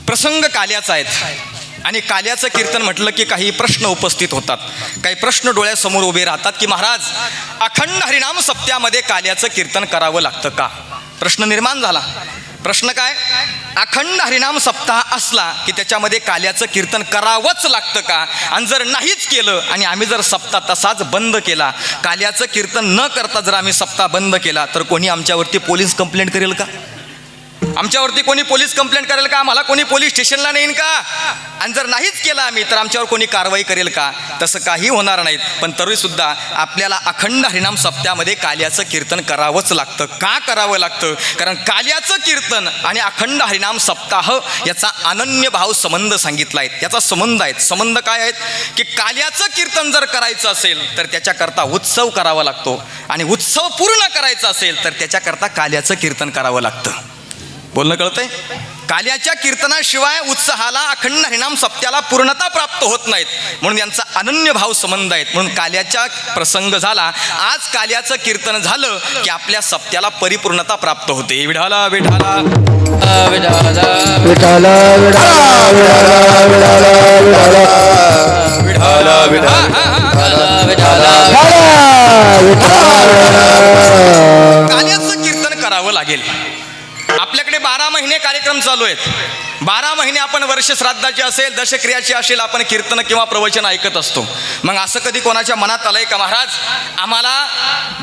प्रसंग काल्याचा आहेत आणि काल्याचं कीर्तन म्हटलं की काही प्रश्न उपस्थित होतात, काही प्रश्न डोळ्यासमोर उभे राहतात की महाराज अखंड हरिनाम सप्त्यामध्ये काल्याचं कीर्तन करावं लागतं का? प्रश्न निर्माण झाला. प्रश्न काय? अखंड हरिनाम सप्ताह असला की त्याच्यामध्ये काल्याचं कीर्तन करावंच लागतं का? आणि जर नाहीच केलं आणि आम्ही जर सप्ताह तसाच बंद केला, काल्याचं कीर्तन न करता जर आम्ही सप्ताह बंद केला तर कोणी आमच्यावरती पोलीस कंप्लेंट करेल का? आमच्यावरती कोणी पोलीस कंप्लेंट करेल का? आम्हाला कोणी पोलीस स्टेशनला नेईन का? आणि जर नाहीच केलं आम्ही तर आमच्यावर कोणी कारवाई करेल का? तसं काही होणार नाहीत. पण तरीसुद्धा आपल्याला अखंड हरिनाम सप्त्यामध्ये काल्याचं कीर्तन करावंच लागतं. का करावं लागतं? कारण काल्याचं कीर्तन आणि अखंड हरिनाम सप्ताह याचा अनन्य भाव संबंध सांगितला आहे. याचा संबंध आहेत. संबंध काय आहेत की काल्याचं कीर्तन जर करायचं असेल तर त्याच्याकरता उत्सव करावा लागतो आणि उत्सव पूर्ण करायचा असेल तर त्याच्याकरता काल्याचं कीर्तन करावं लागतं. बोलणं कळतंय? काल्याच्या कीर्तनाशिवाय उत्साहाला अखंड हरिनाम सप्त्याला पूर्णता प्राप्त होत नाहीत. म्हणून यांचा अनन्य भाव संबंध आहेत. म्हणून काल्याचा प्रसंग झाला, आज काल्याचं कीर्तन झालं की आपल्या सप्त्याला परिपूर्णता प्राप्त होते. विठाला विठाला विठाला विठाला विठाला विठाला काल्याचं कीर्तन करावं लागेल. आपल्याकडे 12 महिने कार्यक्रम चालू आहेत. 12 महिने आपण वर्ष श्राद्धाचे असेल, दशक्रियाचे असेल, आपण कीर्तन किंवा प्रवचन ऐकत असतो. मग असं कधी कोणाच्या मनात आलंय का महाराज आम्हाला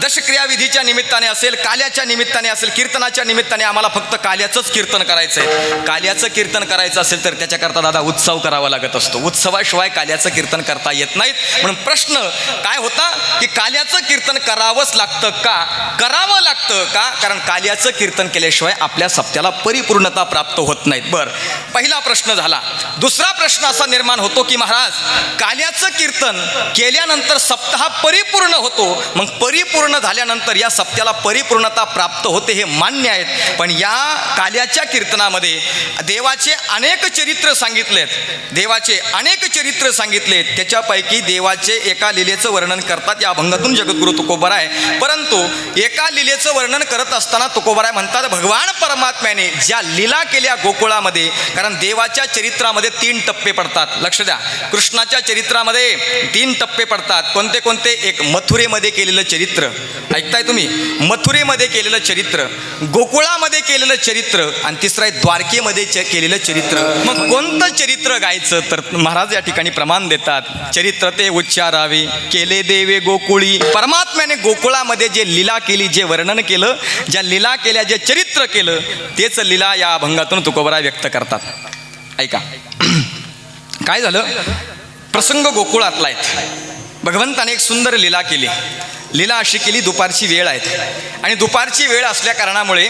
दशक्रिया विधीच्या निमित्ताने असेल, काल्याच्या निमित्ताने असेल, कीर्तनाच्या निमित्ताने आम्हाला फक्त काल्याचंच कीर्तन करायचं आहे? काल्याचं कीर्तन करायचं असेल तर त्याच्याकरता दादा उत्सव करावा लागत असतो. उत्सवाशिवाय काल्याचं कीर्तन करता येत नाहीत. म्हणून प्रश्न काय होता की काल्याचं कीर्तन करावंच लागतं का? करावं लागतं का? कारण काल्याचं कीर्तन केल्याशिवाय आपल्या सप्त्याला परिपूर्णता प्राप्त होत नाहीत. बरं, पहिला प्रश्न झाला. दुसरा प्रश्न असा निर्माण होतो की महाराज काल्याचं कीर्तन केल्यानंतर सप्ताह परिपूर्ण होतो. मग परिपूर्ण झाल्यानंतर या सप्त्याला परिपूर्णता प्राप्त होते हे मान्य आहेत. पण या काल्याच्या कीर्तनामध्ये देवाचे अनेक चरित्र सांगितलेत. देवाचे अनेक चरित्र सांगितलेत. त्याच्यापैकी देवाचे एका लीलेचं वर्णन करतात या अभंगातून जगद्गुरु तुकोबाराय. परंतु एका लीलेचं वर्णन करत असताना तुकोबाराय म्हणतात भगवान परमात्म्याने ज्या लीला केल्या गोकुळामध्ये, कारण देवाच्या चरित्रामध्ये 3 टप्पे पडतात. लक्ष द्या, कृष्णाच्या चरित्रामध्ये 3 टप्पे पडतात. कोणते कोणते? एक मथुरेमध्ये केलेलं चरित्र, ऐकताय तुम्ही? मथुरेमध्ये केलेलं चरित्र, गोकुळामध्ये केलेलं चरित्र आणि तिसरं आहे द्वारकेमध्ये केलेलं चरित्र. मग कोणतं चरित्र गायचं? तर महाराज या ठिकाणी प्रमाण देतात, चरित्र ते उच्चारावे केले देवे गोकुळी. परमात्म्याने गोकुळामध्ये जे लीला केली, जे वर्णन केलं, ज्या लीला केल्या, जे चरित्र केलं, तेच लीला या अभंगातून तुकोबाराय व्यक्त करतात. ऐका काय झालं. प्रसंग गोकुळातला आहे. भगवंताने एक सुंदर लीला केली. लीला अशी केली, दुपारची वेळ आहे आणि दुपारची वेळ असल्या कारणामुळे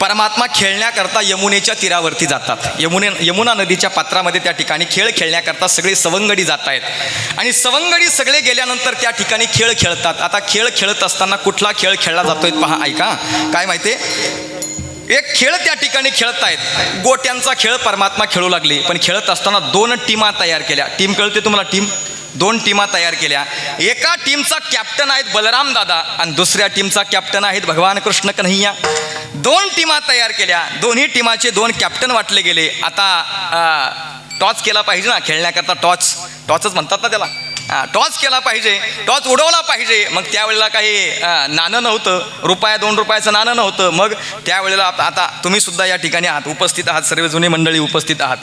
परमात्मा खेळण्याकरता यमुनेच्या तीरावरती जातात. यमुना नदीच्या पात्रामध्ये त्या ठिकाणी खेळ खेळण्याकरता सगळे सवंगडी जात आहेत आणि सवंगडी सगळे गेल्यानंतर त्या ठिकाणी खेळ खेळतात. आता खेळ खेळत असताना कुठला खेळ खेळला जातोय पहा. ऐका काय माहिती आहे, एक खेळ त्या ठिकाणी खेळत आहेत. गोट्यांचा खेळ परमात्मा खेळू लागले. पण खेळत असताना 2 टीमा तयार केल्या. टीम कळते तुम्हाला? टीम 2 टीमा तयार केल्या. एका टीमचा कॅप्टन आहेत बलराम दादा आणि दुसऱ्या टीमचा कॅप्टन आहेत भगवान कृष्ण कन्हैया. 2 टीमा तयार केल्या. दोन्ही टीमाचे 2 कॅप्टन वाटले गेले. आता टॉस केला पाहिजे ना खेळण्याकरता. टॉसच म्हणतात ना त्याला. टॉस केला पाहिजे, टॉस उडवला पाहिजे. मग त्यावेळेला काही नाणं नव्हतं, ₹1 ₹2 नाणं नव्हतं. मग त्यावेळेला आता तुम्ही सुद्धा या ठिकाणी आहात, उपस्थित आहात, सर्व जुनी मंडळी उपस्थित आहात.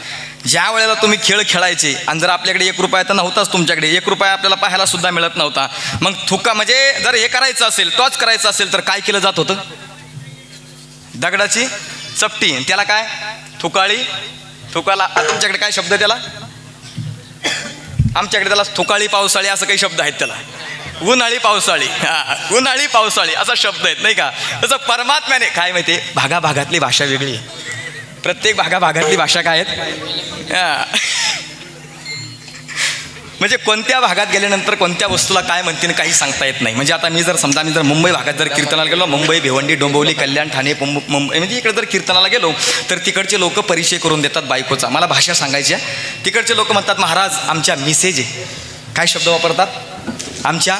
ज्या वेळेला तुम्ही खेळ खेळायचे आणि जर आपल्याकडे ₹1 तर नव्हताच, तुमच्याकडे ₹1 आपल्याला पाहायला सुद्धा मिळत नव्हता. मग थुका म्हणजे जर हे करायचं असेल, टॉस करायचं असेल तर काय केलं जात होतं? दगडाची चपटी, त्याला काय थुकाळी. थुकाला तुमच्याकडे काय शब्द त्याला? आमच्याकडे त्याला थुकाळी पावसाळी असं काही शब्द आहेत त्याला. उन्हाळी पावसाळी, उन्हाळी पावसाळी असा शब्द आहेत नाही का? तसं परमात्म्याने काय माहिती आहे, भागाभागातली भाषा वेगळी आहे. प्रत्येक भागाभागातली भाषा काय आहेत म्हणजे कोणत्या भागात गेल्यानंतर कोणत्या वस्तूला काय म्हणते काही सांगता येत नाही. म्हणजे आता मी जर मुंबई भागात जर कीर्तनाला गेलो, मुंबई, भिवंडी, डोंबिवली, कल्याण, ठाणे, मुंबई म्हणजे इकडे जर कीर्तनाला गेलो तर तिकडचे लोक परिचय करून देतात बायकोचा. मला भाषा सांगायची आहे. तिकडचे लोक म्हणतात महाराज आमच्या मिसेज आहे. काय शब्द वापरतात? आमच्या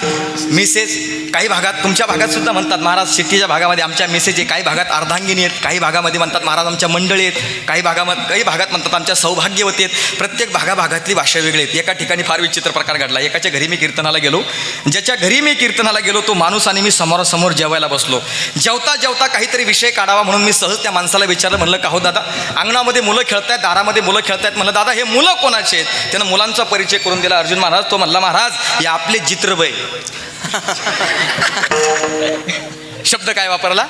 मिसेस, काही भागात तुमच्या भागात सुद्धा म्हणतात महाराज, सिटीच्या भागामध्ये आमच्या मिसेस आहे, काही भागात अर्धांगिनी आहेत, काही भागामध्ये म्हणतात महाराज आमच्या मंडळी आहेत, काही भागात म्हणतात आमच्या सौभाग्यवती आहेत. प्रत्येक भागाभागातली भाषा वेगळी आहेत. एका ठिकाणी फार विचित्र प्रकार घडला. एकाच्या घरी मी कीर्तनाला गेलो. ज्याच्या घरी मी कीर्तनाला गेलो तो माणूस आणि मी समोरासमोर जेवायला बसलो. जेवता जेवता काहीतरी विषय काढावा म्हणून मी सहज त्या माणसाला विचारलं, म्हणलं का हो दादा, अंगणामध्ये मुलं खेळतायत, दारामध्ये मुलं खेळतायत, म्हणलं दादा हे मुलं कोणाचे आहेत? त्यानं मुलांचा परिचय करून दिला. अर्जुन महाराज. तो म्हणला महाराज हे आपले जित्रबय. शब्द काय वापरला?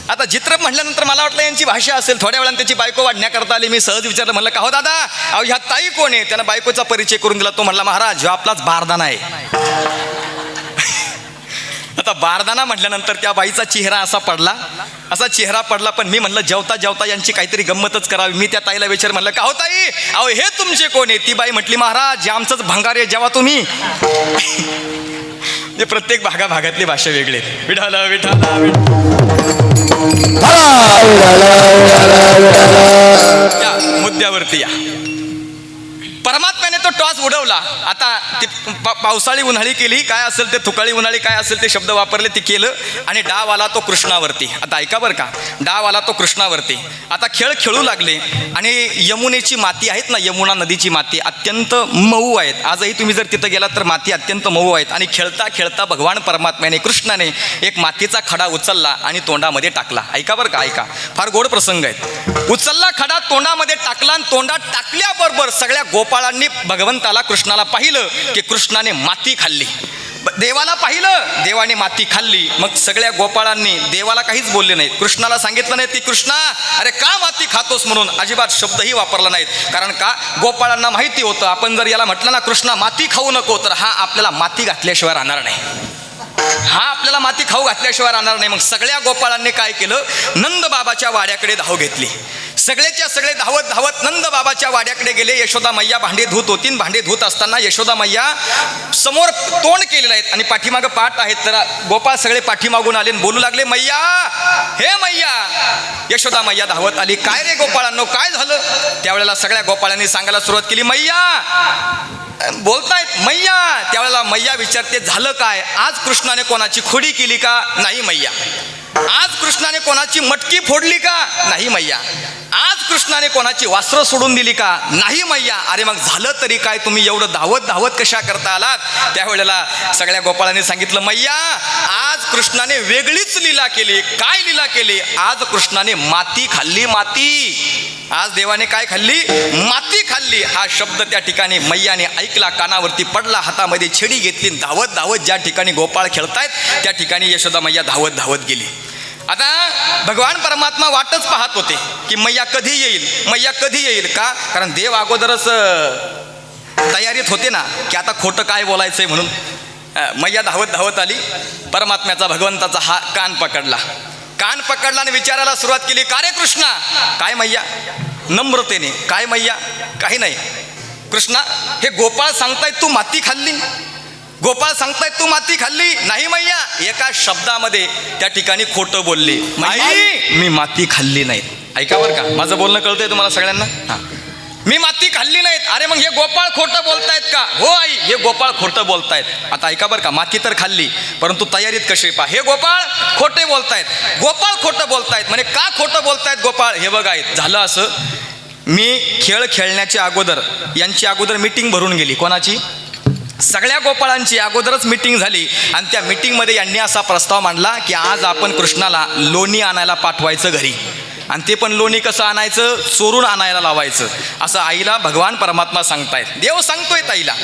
आता जित्रप म्हटल्यानंतर मला वाटलं यांची भाषा असेल. थोड्या वेळानं त्याची बायको वाढण्याकरता आली. मी सहज विचारलं, म्हणलं का हो दादा, अहो ह्या ताई कोण आहे? त्यानं बायकोचा परिचय करून दिला. तो म्हणला महाराज ह्यो आपलाच बारदाना आहे. आता बारदाना म्हटल्यानंतर त्या बाईचा चेहरा असा चेहरा पडला. पण मी म्हणलं जेवता जेवता यांची काहीतरी गंमतच करावी. मी त्या ताईला विचार, म्हणलं का हो ताई, अहो हे तुमचे कोण आहे? ती बाई म्हटली महाराज जे आमचंच भंगार आहे, जेव्हा तुम्ही. जे प्रत्येक भागाभागातली भाषा वेगळी आहे. विठाला विठाला या मुद्द्यावरती या. परमात्म्याने तो टॉस उडवला. आता ती पावसाळी उन्हाळी केली, काय असेल ते थुकाळी उन्हाळी काय असेल ते शब्द वापरले, ते केलं आणि डाव आला तो कृष्णावरती. आता ऐका बरं का, डाव आला तो कृष्णावरती. आता खेळ खेळू लागले आणि यमुनेची माती आहेत ना, यमुना नदीची माती अत्यंत मऊ आहेत. आजही तुम्ही जर तिथं गेलात तर माती अत्यंत मऊ आहेत. आणि खेळता खेळता भगवान परमात्म्याने, कृष्णाने एक मातीचा खडा उचलला आणि तोंडामध्ये टाकला. ऐका बरं का, ऐका, फार गोड प्रसंग आहेत. उचलला खडा, तोंडामध्ये टाकला आणि तोंडात टाकल्याबरोबर सगळ्या गोपाळांनी भगवंताला, कृष्णाला पाहिलं की कृष्णाने माती खाल्ली. देवाला पाहिलं, देवाने माती खाल्ली. मग सगळ्या गोपाळांनी देवाला काहीच बोलले नाहीत. कृष्णाला सांगितलं नाही की कृष्णा अरे का माती खातोस म्हणून, अजिबात शब्दही वापरला नाहीत. कारण का, गोपाळांना माहिती होतं आपण जर याला म्हटलं ना कृष्णा माती खाऊ नको, तर हा आपल्याला माती घातल्याशिवाय राहणार नाही. हा आपल्याला माती खाऊ घातल्याशिवाय राहणार नाही. मग सगळ्या गोपाळांनी काय केलं, नंद बाबाच्या वाड्याकडे धाव घेतली. सगळेच्या सगळे धावत धावत नंद बाबाच्या वाड्याकडे गेले. यशोदा मैया भांडे धुत होती. भांडे धुत असताना यशोदा मैया समोर तोंड केलेलं आहेत आणि पाठीमागं पाठ आहेत. तर गोपाळ सगळे पाठीमागून आले आणि बोलू लागले, मैया, हे मैया. यशोदा मैया धावत आली. काय रे गोपाळांनो, काय झालं? त्यावेळेला सगळ्या गोपाळांनी सांगायला सुरुवात केली, मैया बोलतायत मैया. त्यावेळेला मैया विचारते, झालं काय? आज कृष्णाने कोणाची खोडी केली का? नाही मैया. आज कृष्णाने कोणाची मटकी फोडली का? नाही मैया. आज कृष्णाने कोणाची वास्त्र सोडून दिली का? नाही मैया. अरे मग झालं तरी काय, तुम्ही एवढं धावत धावत कशा करता आलात? त्यावेळेला सगळ्या गोपाळांनी सांगितलं, मैया आज कृष्णाने वेगळीच लीला केली. काय लीला केली? आज कृष्णाने माती खाल्ली. माती. आज देवाने काय खाल्ली? माती खाल्ली. हा शब्द त्या ठिकाणी मैयाने ऐकला, कानावरती पडला, हातामध्ये छडी घेतली. धावत धावत ज्या ठिकाणी गोपाळ खेळतायत त्या ठिकाणी यशोदा मैया धावत धावत गेली. आता भगवान परमात्मा वाटच पाहत होते की मैया कधी येईल, मैया कधी येईल. का? कारण देव अगोदरच तयारीत होते ना की आता खोटं काय बोलायचंय म्हणून. मैया धावत धावत आली. परमात्म्याचा, भगवंताचा हा कान पकडला आणि विचारायला सुरुवात केली, का रे कृष्णा? काय मैया? नम्रतेने, काय मैया? काही नाही. कृष्णा, हे गोपाळ सांगतायत तू माती खाल्ली. गोपाळ सांगतायत तू माती खाल्ली. नाही मैया. एका शब्दामध्ये त्या ठिकाणी खोटं बोलले. आई मी माती खाल्ली नाहीत. ऐका बरं का, माझं बोलणं कळतंय तुम्हाला सगळ्यांना? हां, मी माती खाल्ली नाहीत. अरे मग हे गोपाळ खोटं बोलतायत का? हो आई, हे गोपाळ खोटं बोलतायत. आता ऐका बरं का, माती तर खाल्ली परंतु तयारीत कशी पहा. हे गोपाळ खोटे बोलतायत. गोपाळ खोटं बोलतायत. म्हणजे का खोटं बोलतायत गोपाळ? हे बघा, झालं असं, मी खेळ खेळण्याच्या अगोदर यांची अगोदर मीटिंग भरून गेली. कोणाची? सगळ्या गोपाळांची अगोदरच मीटिंग झाली आणि त्या मीटिंगमध्ये यांनी असा प्रस्ताव मांडला की आज आपण कृष्णाला लोणी आणायला पाठवायचं घरी. आणि ते पण लोणी कसं आणायचं? चोरून आणायला लावायचं. असं आईला भगवान परमात्मा सांगतायत. देव सांगतोय ताईला.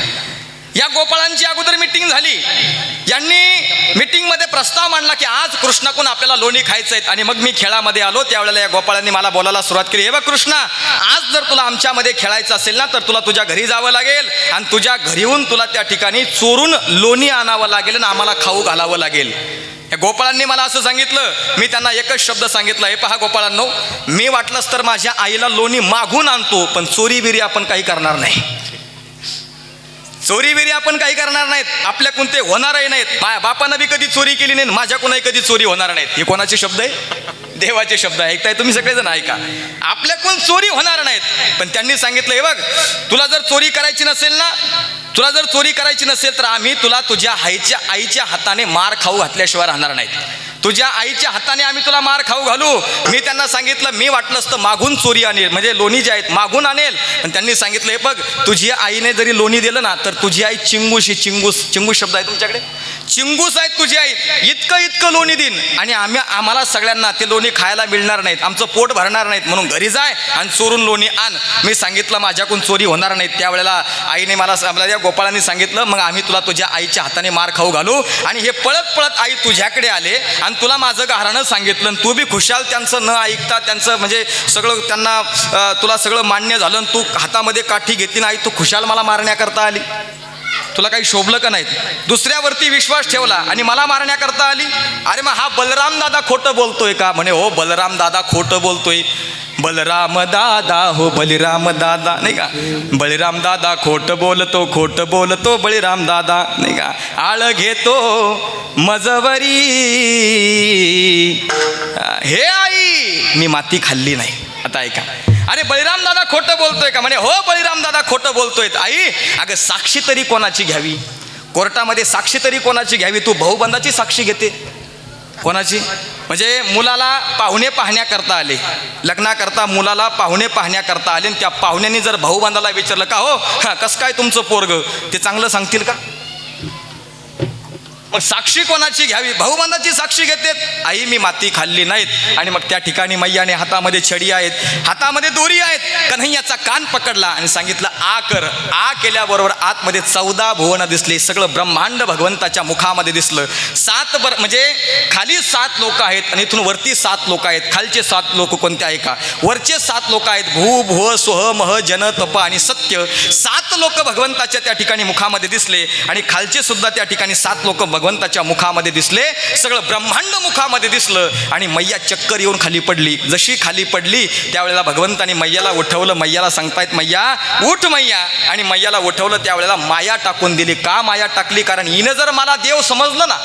या गोपाळांची अगोदर मीटिंग झाली. यांनी मीटिंगमध्ये प्रस्ताव मांडला की आज कृष्णाकडून आपल्याला लोणी खायचं आहे. आणि मग मी खेळामध्ये आलो. त्यावेळेला या गोपाळांनी मला बोलायला सुरुवात केली, हे बघ कृष्णा, आज जर तुला आमच्यामध्ये खेळायचं असेल ना तर तुला तुझ्या घरी जावं लागेल आणि तुझ्या घरी येऊन तुला त्या ठिकाणी चोरून लोणी आणावं लागेल आणि आम्हाला खाऊ घालावं लागेल. या गोपाळांनी मला असं सांगितलं. मी त्यांना एकच शब्द सांगितला, हे पहा गोपाळांनो, मी वाटलंच तर माझ्या आईला लोणी मागून आणतो, पण चोरी बिरी आपण काही करणार नाही. चोरी बिरी आपण काही करणार नाहीत. आपल्या कोणते होणारही नाहीत. माझ्या बापानं बी कधी चोरी केली नाही, माझ्याकडूनही कधी चोरी होणार नाहीत. हे कोणाचे शब्द आहे? देवाचे शब्द आहे. ऐकताय तुम्ही सगळेजण? ऐका, आपल्याकडून चोरी होणार नाहीत. पण त्यांनी सांगितलं, हे बघ, तुला जर चोरी करायची नसेल ना तुला जर चोरी करायची नसेल तर आम्ही तुला तुझ्या आईच्या हाताने मार खाऊ घातल्याशिवाय राहणार नाहीत. तुझ्या आईच्या हाताने आम्ही तुला मार खाऊ घालू. मी त्यांना सांगितलं मी वाटलं असतं मागून चोरी आणेल, म्हणजे लोणी जे आहेत मागून आणेल. पण त्यांनी सांगितलं हे बघ, तुझी आईने जरी लोणी दिलं ना तर तुझी आई चिंगूस शब्द आहे तुमच्याकडे, चिंगूस आहेत तुझी आई, इतकं लोणी देईन आणि आम्हाला सगळ्यांना ते लोणी खायला मिळणार नाहीत, आमचं पोट भरणार नाहीत, म्हणून घरी जाय आणि चोरून लोणी आण. मी सांगितलं माझ्याकडून चोरी होणार नाहीत. त्यावेळेला आईने मला या गोपाळांनी सांगितलं मग आम्ही तुला तुझ्या आईच्या हाताने मार खाऊ घालू. आणि हे पळत आई तुझ्याकडे आले आणि तुला माझं गाऱ्हाणं सांगितलं. तू बी खुशाल त्यांचं न ऐकता, त्यांचं म्हणजे सगळं त्यांना तुला सगळं मान्य झालं. तू हातामध्ये काठी घेतली नाही, तू खुशाल मला मारण्याकरता आली. तुला काही शोभलं का नाही? दुसऱ्यावरती विश्वास ठेवला आणि मला मारण्याकरता आली. अरे मग हा बलराम दादा खोटं बोलतोय का? म्हणे हो बलराम दादा खोटं बोलतोय. बलराम दादा हो बलिराम दादा, नाही का, बळीराम दादा खोटं बोलतो बळीराम दादा, नाही का, आळ घेतो मजवरी. हे आई मी माती खाल्ली नाही. आता ऐका, अरे बळीराम दादा खोटं बोलतोय का? म्हणे हो बळीराम दादा खोटं बोलतोय. आई अगं साक्षी तरी कोणाची घ्यावी? कोर्टामध्ये साक्षी तरी कोणाची घ्यावी? तू भाऊबंदाची साक्षी घेते. कोणाची? म्हणजे मुलाला पाहुणे पाहण्याकरता आले, लग्नाकरता मुलाला पाहुणे पाहण्याकरता आले. त्या पाहुण्यांनी जर भाऊबंदाला विचारलं का हो कसं काय तुमचं पोरग, ते चांगलं सांगतील का? मग साक्षी कोणाची घ्यावी? भाऊबंदाची साक्षी घेते. आई मी माती खाल्ली नाहीत. आणि मग त्या ठिकाणी मैयाने हातामध्ये छडी आहेत, हातामध्ये दोरी आहेत, कन्हैयाचा कान पकडला आणि सांगितलं आ कर. आ केल्याबरोबर आतमध्ये 14 भुवन दिसले. सगळं ब्रह्मांड भगवंताच्या मुखामध्ये दिसलं. म्हणजे खाली 7 लोक आहेत आणि इथून वरती 7 लोक आहेत. खालचे 7 लोक कोणते आहे का? वरचे 7 लोक आहेत भू भुव स्वह मह जन तप आणि सत्य. 7 लोक भगवंताच्या त्या ठिकाणी मुखामध्ये दिसले आणि खालचे सुद्धा त्या ठिकाणी 7 लोक भगवंताच्या मुखामध्ये दिसले. सगळं ब्रह्मांड मुखामध्ये दिसलं आणि मैया चक्कर येऊन खाली पडली. जशी खाली पडली त्यावेळेला भगवंताने मैयाला उठवलं. मैयाला सांगतायत मैया उठ मैया. आणि मैयाला उठवलं त्यावेळेला माया टाकून दिली. का माया टाकली? कारण हिनं जर मला देव समजलं ना,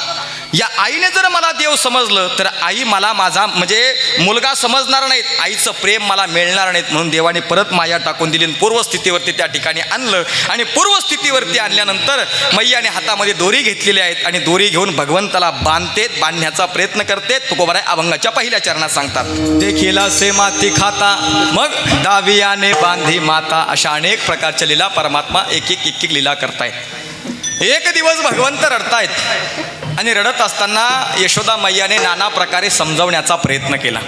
या आईने जर मला देव समजलं तर आई मला माझा म्हणजे मुलगा समजणार नाहीत, आईचं प्रेम मला मिळणार नाहीत. म्हणून देवाने परत माया टाकून दिली, पूर्वस्थितीवरती त्या ठिकाणी आणलं. आणि पूर्वस्थितीवरती आणल्यानंतर मैयाने हातामध्ये दोरी घेतलेली आहेत आणि दोरी घेऊन भगवंताला बांधण्याचा प्रयत्न करते. तुकोबाराय अभंगाच्या पहिल्या चरणात सांगतात, देखीला से माती खाता मग दावियाने बांधी माता. अशा अनेक प्रकारच्या लीला परमात्मा एक एक लीला करतायत. एक दिवस भगवंत रडतायत आणि रडत असताना यशोदा मैयाने नाना प्रकारे समजवण्याचा प्रयत्न केला,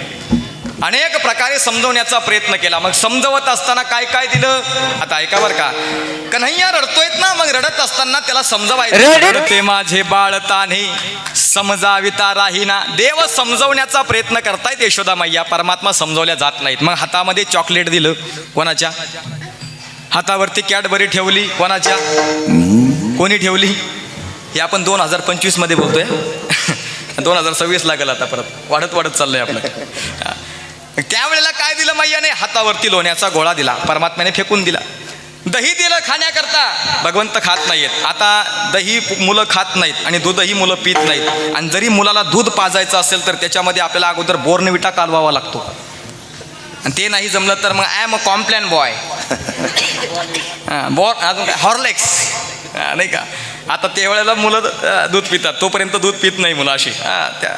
अनेक प्रकारे समजवण्याचा प्रयत्न केला. मग समजवत असताना काय काय दिलं आता ऐका बरं का. कन्हैया रडतोयत ना, मग रडत असताना त्याला समजवायचं. रडते माझे बाळताने समजाविता राहीना. देव समजवण्याचा प्रयत्न करतायत यशोदा मैया, परमात्मा समजवल्या जात नाहीत. मग हातामध्ये चॉकलेट दिलं. कोणाच्या हातावरती कॅडबरी ठेवली? कोणाच्या? कोणी ठेवली? हे आपण 2025 मध्ये बोलतोय. 2026 लागेल आता, परत वाढत चाललंय आपलं. त्यावेळेला काय दिलं मैयाने? हातावरती लोण्याचा गोळा दिला, परमात्म्याने फेकून दिला. दही दिलं खाण्याकरता, भगवंत खात नाहीत. आता दही मुलं खात नाहीत आणि दूधही मुलं पित नाहीत. आणि जरी मुलाला दूध पाजायचं असेल तर त्याच्यामध्ये आपल्याला अगोदर बोर्नविटा कालवावा लागतो. आणि ते नाही जमलं तर मग I am a Complan boy, अजून हॉर्लेक्स, नाही का. आता त्यावेळेला मुलं दूध पितात, तोपर्यंत दूध पित नाही मुलं. अशी त्या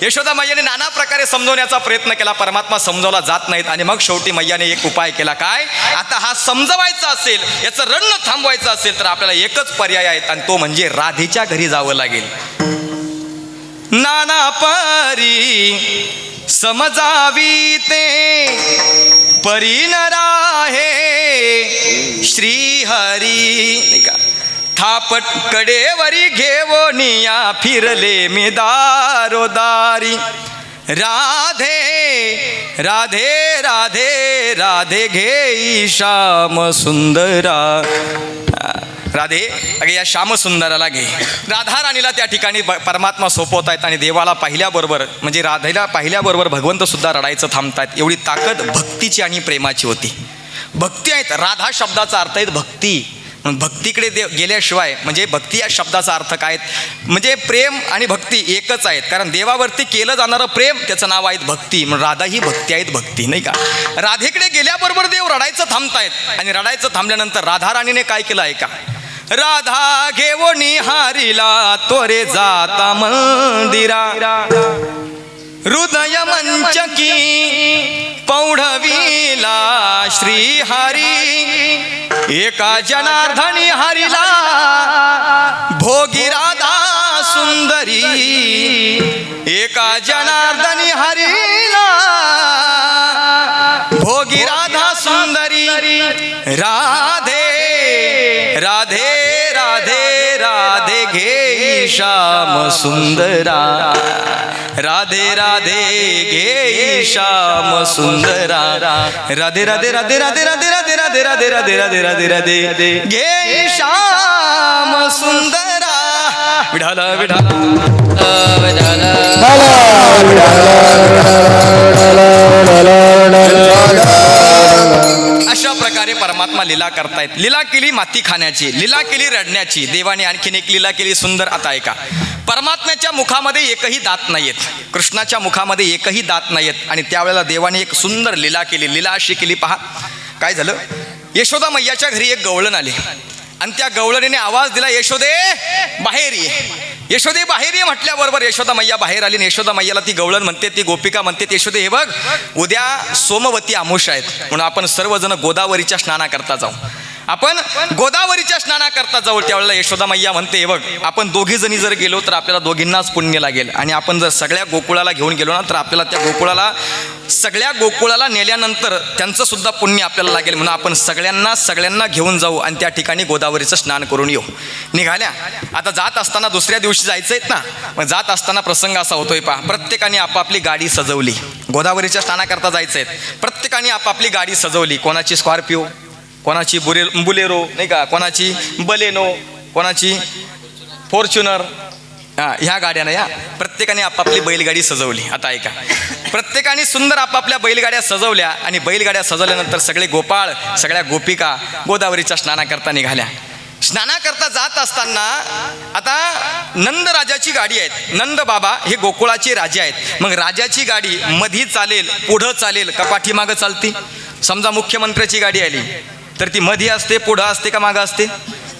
यशोदा मैयाने नाना प्रकारे समजवण्याचा प्रयत्न केला, परमात्मा समजवला जात नाहीत. आणि मग शेवटी मैयाने एक उपाय केला. काय? आता हा समजवायचा असेल, याचं रडणं थांबवायचं असेल तर आपल्याला एकच पर्याय आहेत आणि तो म्हणजे राधेच्या घरी जावं लागेल. नाना परी समजावी ते परी न राहे श्रीहरी, नाही का. थापट कडेवरी घेवोनिया फिरले मी दारोदारी. राधे राधे राधे राधे घेई श्याम सुंदरा. राधे अगे या श्यामसुंदराला घे. राधा राणीला त्या ठिकाणी परमात्मा सोपवत आहेत आणि देवाला पाहिल्याबरोबर म्हणजे राधेला पाहिल्याबरोबर भगवंत सुद्धा रडायचं थांबतायत. एवढी ताकद भक्तीची आणि प्रेमाची होती. भक्ती आहेत, राधा शब्दाचा अर्थ आहे भक्ती. भक्तीकडे गेल्याशिवाय म्हणजे भक्ती या शब्दाचा अर्थ काय? म्हणजे प्रेम आणि भक्ती एकच आहेत. कारण देवावरती केलं जाणारं प्रेम त्याचं नाव आहे भक्ती. म्हणून राधा ही भक्ती आहेत, भक्ती, नाही का. राधेकडे गेल्याबरोबर देव रडायचं थांबतायत आणि रडायचं थांबल्यानंतर राधा राणीने काय केलं आहे का? राधा घेवणी हारिला तोरे जाता मंदिरा हृदय मंचकी पौढविला श्रीहरी एका जनार्दनी हरिला भोगी राधा सुंदरी एका जनार्दनी हरिला भोगी राधा सुंदरी राधे राधे राधे राधे घे श्याम सुंदरा राधे राधे घे श्याम सुंदरा राधे राधे राधे राधे राधे राधे राधे राधे राधे राधे राधे राधे घे श्याम सुंदरा विठाला अशा प्रकारे परमात्मा लीला करतायत. लीला केली माती खाण्याची, लीला केली रडण्याची. देवाने आणखीन एक लीला केली सुंदर. आता ऐका, परमात्म्याच्या मुखामध्ये एकही दात नाहीयेत, कृष्णाच्या मुखामध्ये एकही दात नाहीयेत. आणि त्यावेळेला देवाने एक सुंदर लीला केली. लीला अशी केली, पहा काय झालं. यशोदा मैयाच्या घरी एक गवळण आली आणि त्या गवळणीने आवाज दिला, यशोदे बाहेर ये. यशोदे बाहेर ये म्हटल्याबरोबर यशोदा मैया बाहेर आली. यशोदा मैयाला ती गवळण म्हणते, ती गोपिका म्हणते, यशोदे हे बघ, उद्या सोमवती अमावस्या आहेत म्हणून आपण सर्वजण गोदावरीच्या स्नानाकरता जाऊ. आपण गोदावरीच्या स्नानाकरता जाऊ. त्यावेळेला यशोदा मैया म्हणते, हे बघ, आपण दोघी जणी जर गेलो तर आपल्याला दोघींनाच पुण्य लागेल. आणि आपण जर सगळ्या गोकुळाला घेऊन गेलो ना तर आपल्याला त्या गोकुळाला, सगळ्या गोकुळाला नेल्यानंतर त्यांचं सुद्धा पुण्य आपल्याला लागेल. म्हणून आपण सगळ्यांना घेऊन जाऊ आणि त्या ठिकाणी गोदावरीचं स्नान करून येऊ. निघाल्या. आता जात असताना दुसऱ्या दिवशी जायचं आहेत ना, मग जात असताना प्रसंग असा होतोय, पहा, प्रत्येकाने आपापली गाडी सजवली. गोदावरीच्या स्नानाकरता जायचं आहे, प्रत्येकाने आपापली गाडी सजवली. कोणाची स्कॉर्पिओ, कोणाची बुलेरो नाही का, कोणाची बलेनो, कोणाची फॉर्च्युनर, ह्या गाड्यानं या प्रत्येकाने आपापली बैलगाडी सजवली. आता ऐका, प्रत्येकाने सुंदर आपापल्या बैलगाड्या सजवल्या आणि बैलगाड्या सजवल्यानंतर सगळे गोपाळ, सगळ्या गोपिका गोदावरीच्या स्नानाकरता निघाल्या. स्नानाकरता जात असताना आता नंद राजाची गाडी आहेत. नंद बाबा हे गोकुळाचे राजे आहेत. मग राजाची गाडी मधी चालेल, पुढं चालेल का पाठीमागं चालती? समजा मुख्यमंत्र्याची गाडी आली तर ती मधी असते, पुढं असते का मागं असते?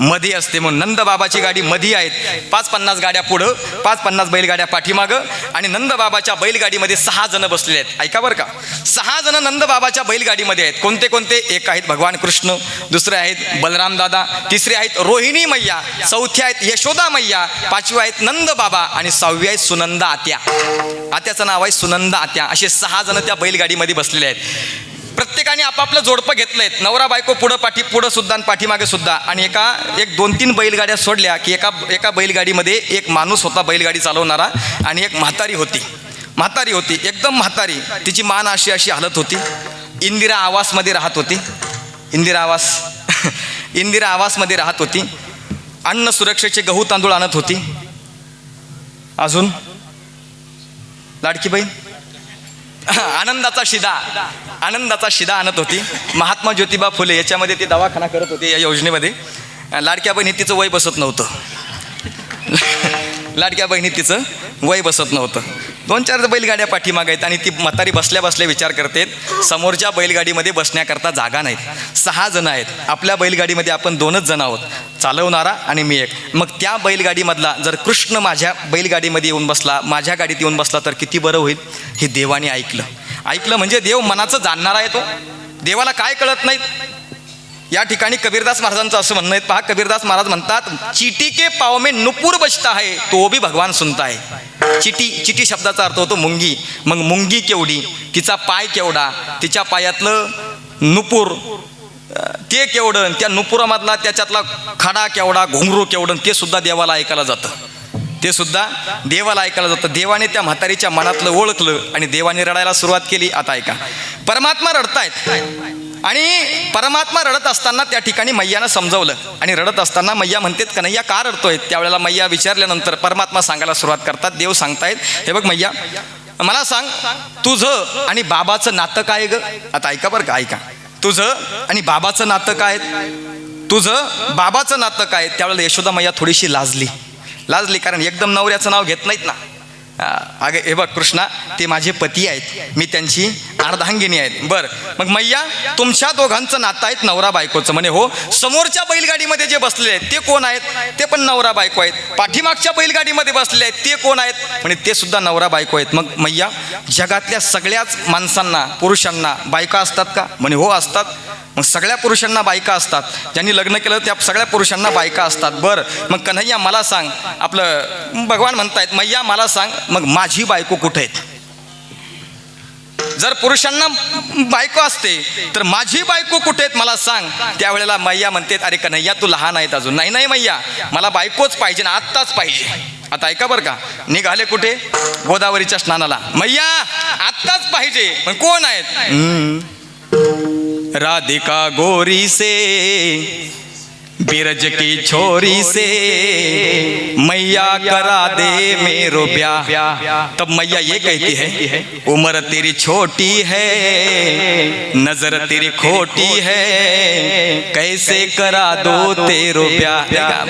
मधी असते. म्हणून नंद बाबाची गाडी मधी आहेत. 5-50 गाड्या पुढं, 5-50 बैलगाड्या पाठीमागं. आणि नंद बाबाच्या बैलगाडीमध्ये 6 जण बसलेले आहेत. ऐका बरं का, 6 जण नंद बाबाच्या बैलगाडीमध्ये आहेत. कोणते कोणते? एक आहेत भगवान कृष्ण, दुसरे आहेत बलराम दादा, तिसरे आहेत रोहिणी मैया, चौथी आहेत यशोदा मैया, 5वी आहेत नंद बाबा आणि 6वी आहेत सुनंदा आत्या. आत्याचं नाव आहे सुनंदा आत्या. असे 6 जण त्या बैलगाडीमध्ये बसलेले आहेत. प्रत्येकाने आपापलं जोडपं घेतलंय. नवरा बायको पुढं सुद्धा आणि पाठीमागे सुद्धा. आणि एक 2-3 बैलगाड्या सोडल्या की एका बैलगाडीमध्ये एक माणूस होता बैलगाडी चालवणारा आणि एक म्हातारी होती एकदम म्हातारी. तिची मान अशी हालत होती. इंदिरा आवासमध्ये राहत होती. इंदिरा आवासमध्ये राहत होती. अन्न सुरक्षेचे गहू तांदूळ आणत होती. अजून लाडकी बहीण आनंदाचा शिदा आणत होती. महात्मा ज्योतिबा फुले याच्यामध्ये ती दवाखाना करत होती. या योजनेमध्ये लाडक्या बहिणी तिचं वय बसत नव्हतं. 2-4 बैलगाड्या पाठीमागे आहेत आणि ती म्हातारी बसल्या विचार करते, समोरच्या बैलगाडीमध्ये बसण्याकरता जागा नाहीत. 6 जण आहेत. आपल्या बैलगाडीमध्ये आपण 2च जण आहोत, चालवणारा आणि मी एक. मग त्या बैलगाडीमधला जर कृष्ण माझ्या बैलगाडीमध्ये येऊन बसला, माझ्या गाडीत येऊन बसला तर किती बरं होईल. हे देवाने ऐकलं म्हणजे देव मनाचं जाणणारा आहे. तो देवाला काय कळत नाही. या ठिकाणी कबीरदास महाराजांचं असं म्हणणं आहे. पहा, कबीरदास महाराज म्हणतात, चिटी के पाव में नुपुर बजता है तो भी भगवान सुनता है. चिटी शब्दाचा अर्थ होतो मुंगी. मग मुंगी केवढी, तिचा पाय केवढा, तिच्या पायातलं नुपूर ते केवढं, त्या नुपुरामधला त्याच्यातला खडा केवढा, घुंगरू केवढं, ते सुद्धा देवाला ऐकायला जातं. देवाने त्या म्हातारीच्या मनातलं ओळखलं आणि देवाने रडायला सुरुवात केली. आता ऐका, परमात्मा रडतायत आणि परमात्मा रडत असताना त्या ठिकाणी मैयानं समजवलं. आणि रडत असताना मैया म्हणतात, कन्हैया का रडतोय? त्यावेळेला मैया विचारल्यानंतर परमात्मा सांगायला सुरुवात करतात. देव सांगतायत, हे बघ मैया, मला सांग, तुझं आणि बाबाचं नातं काय ग? आता ऐका बरं का, ऐका, तुझं आणि बाबाचं नातं काय? त्यावेळेला यशोदा मैया थोडीशी लाजली, कारण एकदम नवऱ्याचं नाव घेत नाहीत ना. अगे हे बघ कृष्णा, ते माझे पती आहेत, मी त्यांची अर्धांगिनी आहेत. बरं, मग मैया तुमच्या दोघांचं नातं आहेत नवरा बायकोचं. म्हणे हो. समोरच्या बैलगाडीमध्ये जे बसलेले आहेत ते कोण आहेत? ते पण नवरा बायको आहेत. पाठीमागच्या बैलगाडीमध्ये बसलेले आहेत ते कोण आहेत? म्हणे ते सुद्धा नवरा बायको आहेत. मग मैया जगातल्या सगळ्याच माणसांना, पुरुषांना बायका असतात का? म्हणे हो असतात. मग सगळ्या पुरुषांना बायका असतात, ज्यांनी लग्न केलं त्या सगळ्या पुरुषांना बायका असतात. बरं, मग कन्हैया मला सांग, आपलं भगवान म्हणतायत मैया मला सांग, मग माझी बायको कुठे आहेत? जर पुरुषांना बायको असते तर माझी बायको कुठे आहेत मला सांग. त्यावेळेला मैया म्हणते अरे कन्हैया तू लहान आहेत अजून. नाही नाही मैया, मला बायकोच पाहिजे ना, आत्ताच पाहिजे. आता ऐका बरं का, निघाले कुठे? गोदावरीच्या स्नानाला. मैया आत्ताच पाहिजे. पण कोण आहेत? राधिका गोरी से, बिरज की छोरी से, मैया करा दे मेरो ब्याह. तब मैया ये कहती है उम्र तेरी छोटी है, नजर तेरी खोटी है, कैसे करा दो तेरो ब्याह.